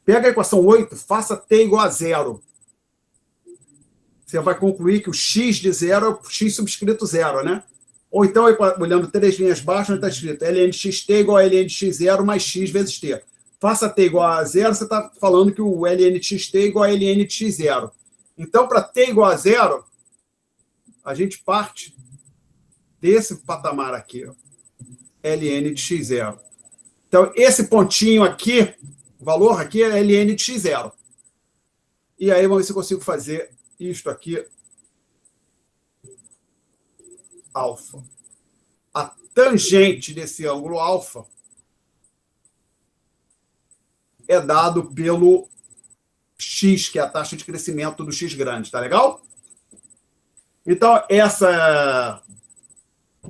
Pega a equação 8, faça t igual a 0. Você vai concluir que o x de 0 é o x subscrito 0, né? Ou então, olhando 3 linhas baixas, está escrito ln de xt igual a ln de x0 mais x vezes t. Faça t igual a 0, você está falando que o ln de xt é igual a ln de x0. Então, para t igual a 0, a gente parte desse patamar aqui, ó, ln de x0. Então, esse pontinho aqui, o valor aqui é ln de x0. E aí, vamos ver se eu consigo fazer isto aqui, alfa. A tangente desse ângulo alfa é dado pelo x, que é a taxa de crescimento do x grande, tá legal? Então,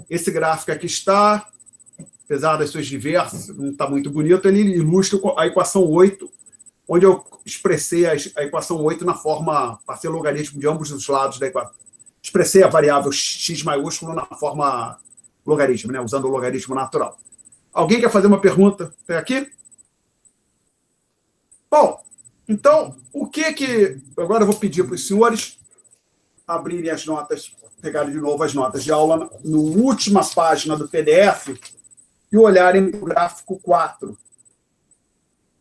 esse gráfico aqui está, apesar das suas diversas, não está muito bonito, ele ilustra a equação 8, onde eu expressei a equação 8 na forma, passei o logaritmo de ambos os lados da equação. Expressei a variável x maiúsculo na forma logaritmo, né, usando o logaritmo natural. Alguém quer fazer uma pergunta até aqui? Bom, então, agora eu vou pedir para os senhores abrirem as notas, pegarem de novo as notas de aula na última página do PDF e olharem para o gráfico 4.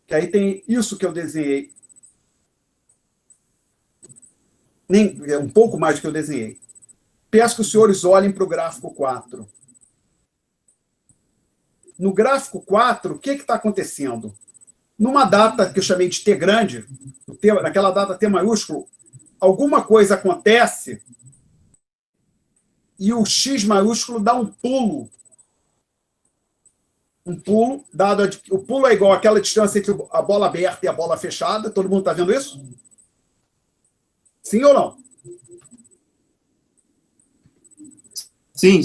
Que aí tem isso que eu desenhei. É um pouco mais do que eu desenhei. Peço que os senhores olhem para o gráfico 4. No gráfico 4, o que está acontecendo? Numa data que eu chamei de T grande, naquela data T maiúsculo, alguma coisa acontece e o X maiúsculo dá um pulo. Um pulo, o pulo é igual àquela distância entre a bola aberta e a bola fechada. Todo mundo está vendo isso? Sim ou não? Sim.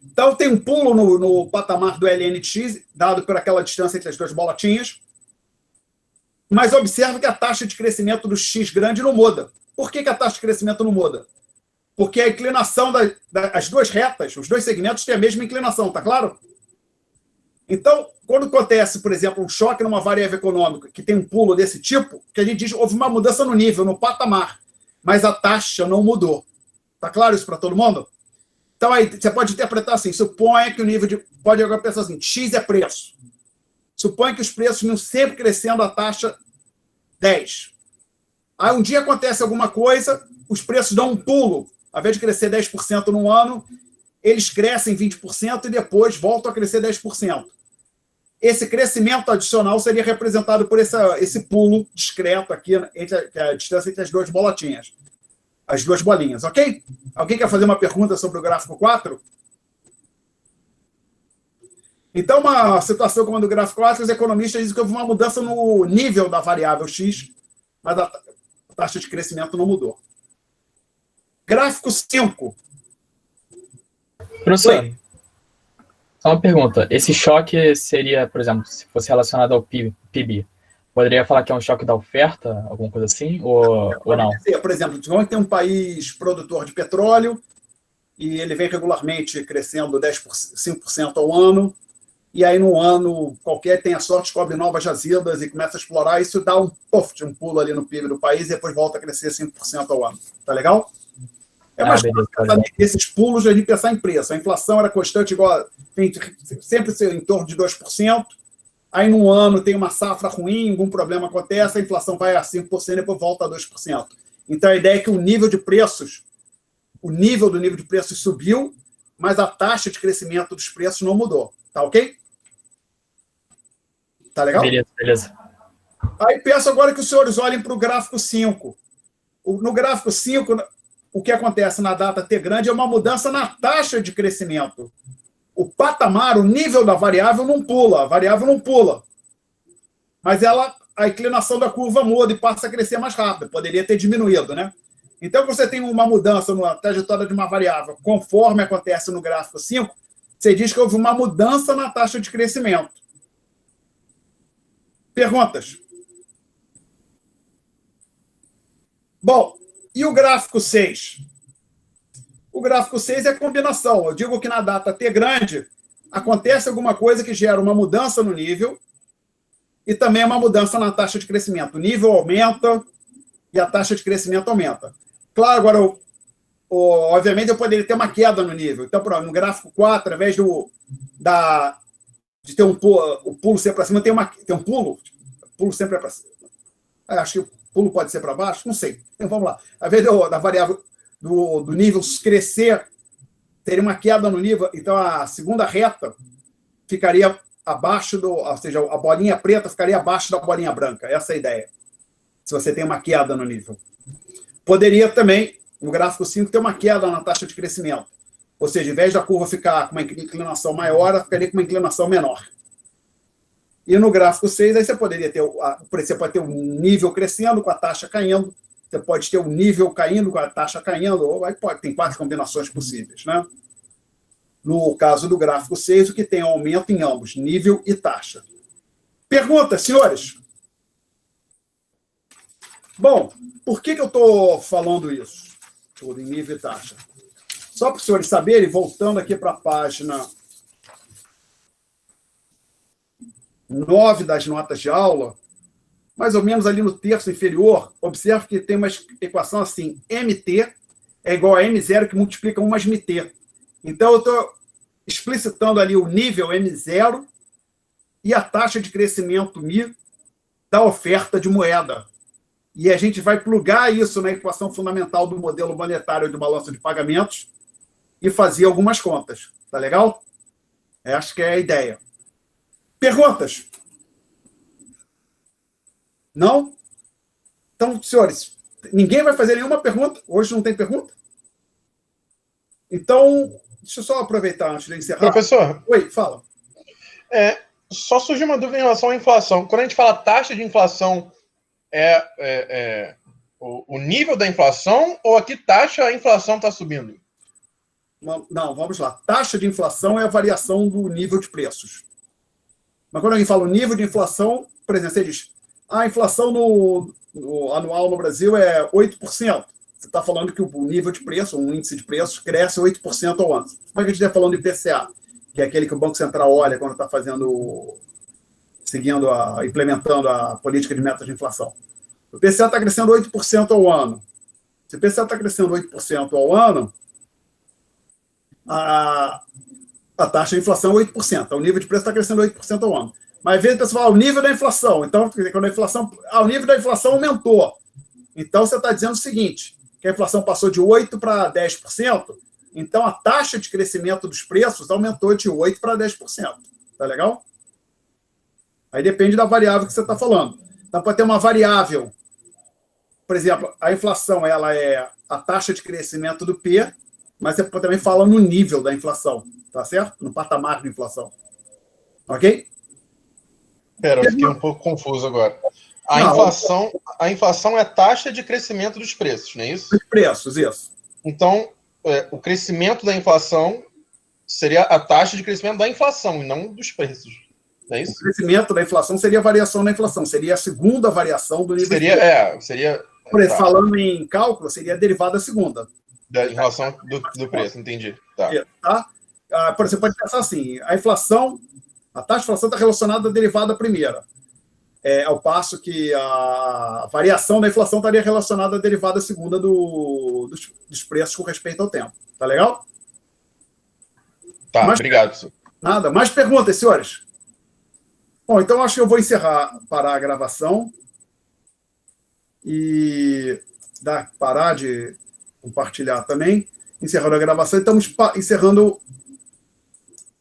Então, tem um pulo no patamar do ln de x, dado por aquela distância entre as duas bolotinhas. Mas observe que a taxa de crescimento do x grande não muda. Por que a taxa de crescimento não muda? Porque a inclinação das duas retas, os dois segmentos, têm a mesma inclinação, tá claro? Então, quando acontece, por exemplo, um choque numa variável econômica que tem um pulo desse tipo, que a gente diz houve uma mudança no nível, no patamar, mas a taxa não mudou. Tá claro isso para todo mundo? Então, aí você pode interpretar assim, suponha que o nível de... Pode agora pensar assim, x é preço. Suponha que os preços não sempre crescendo a taxa 10. Aí um dia acontece alguma coisa, os preços dão um pulo. Ao invés de crescer 10% num ano, eles crescem 20% e depois voltam a crescer 10%. Esse crescimento adicional seria representado por esse pulo discreto aqui, entre a distância entre as duas bolotinhas. As duas bolinhas, ok? Alguém quer fazer uma pergunta sobre o gráfico 4? Então, uma situação como a do gráfico 4, os economistas dizem que houve uma mudança no nível da variável x, mas a taxa de crescimento não mudou. Gráfico 5. Professor, só uma pergunta. Esse choque seria, por exemplo, se fosse relacionado ao PIB, poderia falar que é um choque da oferta, alguma coisa assim, ou não? Por exemplo, digamos que tem um país produtor de petróleo e ele vem regularmente crescendo 5% ao ano, e aí, num ano qualquer, tem a sorte, descobre novas jazidas e começa a explorar, isso dá um pulo ali no PIB do país e depois volta a crescer 5% ao ano. Tá legal? É mais esses pulos a gente pensar em preço. A inflação era constante, igual sempre em torno de 2%. Aí, num ano, tem uma safra ruim, algum problema acontece, a inflação vai a 5% e depois volta a 2%. Então, a ideia é que o nível de preços subiu, mas a taxa de crescimento dos preços não mudou. Tá ok? Tá legal? Beleza. Aí peço agora que os senhores olhem para o gráfico 5. No gráfico 5, o que acontece na data T grande é uma mudança na taxa de crescimento. O patamar, o nível da variável não pula, a variável não pula. Mas a inclinação da curva muda e passa a crescer mais rápido. Poderia ter diminuído, né? Então, você tem uma mudança na trajetória de uma variável, conforme acontece no gráfico 5, você diz que houve uma mudança na taxa de crescimento. Perguntas? Bom, e o gráfico 6? O gráfico 6 é combinação. Eu digo que na data T grande, acontece alguma coisa que gera uma mudança no nível e também uma mudança na taxa de crescimento. O nível aumenta e a taxa de crescimento aumenta. Claro, agora, obviamente, eu poderia ter uma queda no nível. Então, no gráfico 4, ao invés de ter o pulo ser para cima, tem um pulo. O pulo sempre é para cima. Acho que o pulo pode ser para baixo, não sei. Então, vamos lá. Ao invés da variável do nível crescer, teria uma queda no nível. Então, a segunda reta ficaria abaixo ou seja, a bolinha preta ficaria abaixo da bolinha branca. Essa é a ideia. Se você tem uma queda no nível. Poderia também, no gráfico 5, ter uma queda na taxa de crescimento. Ou seja, ao invés da curva ficar com uma inclinação maior, ela ficaria com uma inclinação menor. E no gráfico 6, aí você poderia ter, você pode ter um nível crescendo com a taxa caindo, você pode ter um nível caindo com a taxa caindo, ou aí tem 4 combinações possíveis, né? No caso do gráfico 6, o que tem aumento em ambos, nível e taxa. Perguntas, senhores? Bom, por que eu estou falando isso? Tudo em nível e taxa. Só para os senhores saberem, voltando aqui para a página 9 das notas de aula, mais ou menos ali no terço inferior, observe que tem uma equação assim, MT é igual a M0 que multiplica 1 mais MT. Então, eu estou explicitando ali o nível M0 e a taxa de crescimento μ da oferta de moeda. E a gente vai plugar isso na equação fundamental do modelo monetário do balanço de pagamentos e fazer algumas contas. Tá legal? Acho que é a ideia. Perguntas? Não? Então, senhores, ninguém vai fazer nenhuma pergunta? Hoje não tem pergunta? Então, deixa eu só aproveitar antes de encerrar. Professor? Oi, fala. Só surgiu uma dúvida em relação à inflação. Quando a gente fala taxa de inflação, o nível da inflação ou a que taxa a inflação está subindo? Não, vamos lá. Taxa de inflação é a variação do nível de preços. Mas quando a gente fala o nível de inflação, por exemplo, você diz, a inflação anual no Brasil é 8%. Você está falando que o nível de preço, um índice de preços, cresce 8% ao ano. Como é que a gente está falando de IPCA, que é aquele que o Banco Central olha quando está implementando a política de metas de inflação. O IPCA está crescendo 8% ao ano. Se o IPCA está crescendo 8% ao ano, a taxa de inflação é 8%. O nível de preço está crescendo 8% ao ano. Mas, às vezes, o pessoal fala o nível da inflação. Então, quando o nível da inflação aumentou. Então, você está dizendo o seguinte, que a inflação passou de 8% para 10%, então a taxa de crescimento dos preços aumentou de 8% para 10%. Tá legal? Aí depende da variável que você está falando. Então, pode ter uma variável, por exemplo, a inflação ela é a taxa de crescimento do P, mas você também fala no nível da inflação, tá certo? No patamar de inflação. Ok? Pera, eu fiquei um pouco confuso agora. A inflação é a taxa de crescimento dos preços, não é isso? Dos preços, isso. Então, o crescimento da inflação seria a taxa de crescimento da inflação e não dos preços. Não é isso? O crescimento da inflação seria a variação da inflação, seria a segunda variação do nível de preço. Por exemplo, falando em cálculo, seria a derivada segunda. Em relação do preço, entendi. Tá? Por exemplo, pode pensar assim, a taxa de inflação está relacionada à derivada primeira. Ao passo que a variação da inflação estaria relacionada à derivada segunda dos preços com respeito ao tempo. Tá legal? Tá, obrigado, professor. Nada. Mais perguntas, senhores? Bom, então acho que eu vou parar a gravação e parar de compartilhar também. Encerrando a gravação, estamos encerrando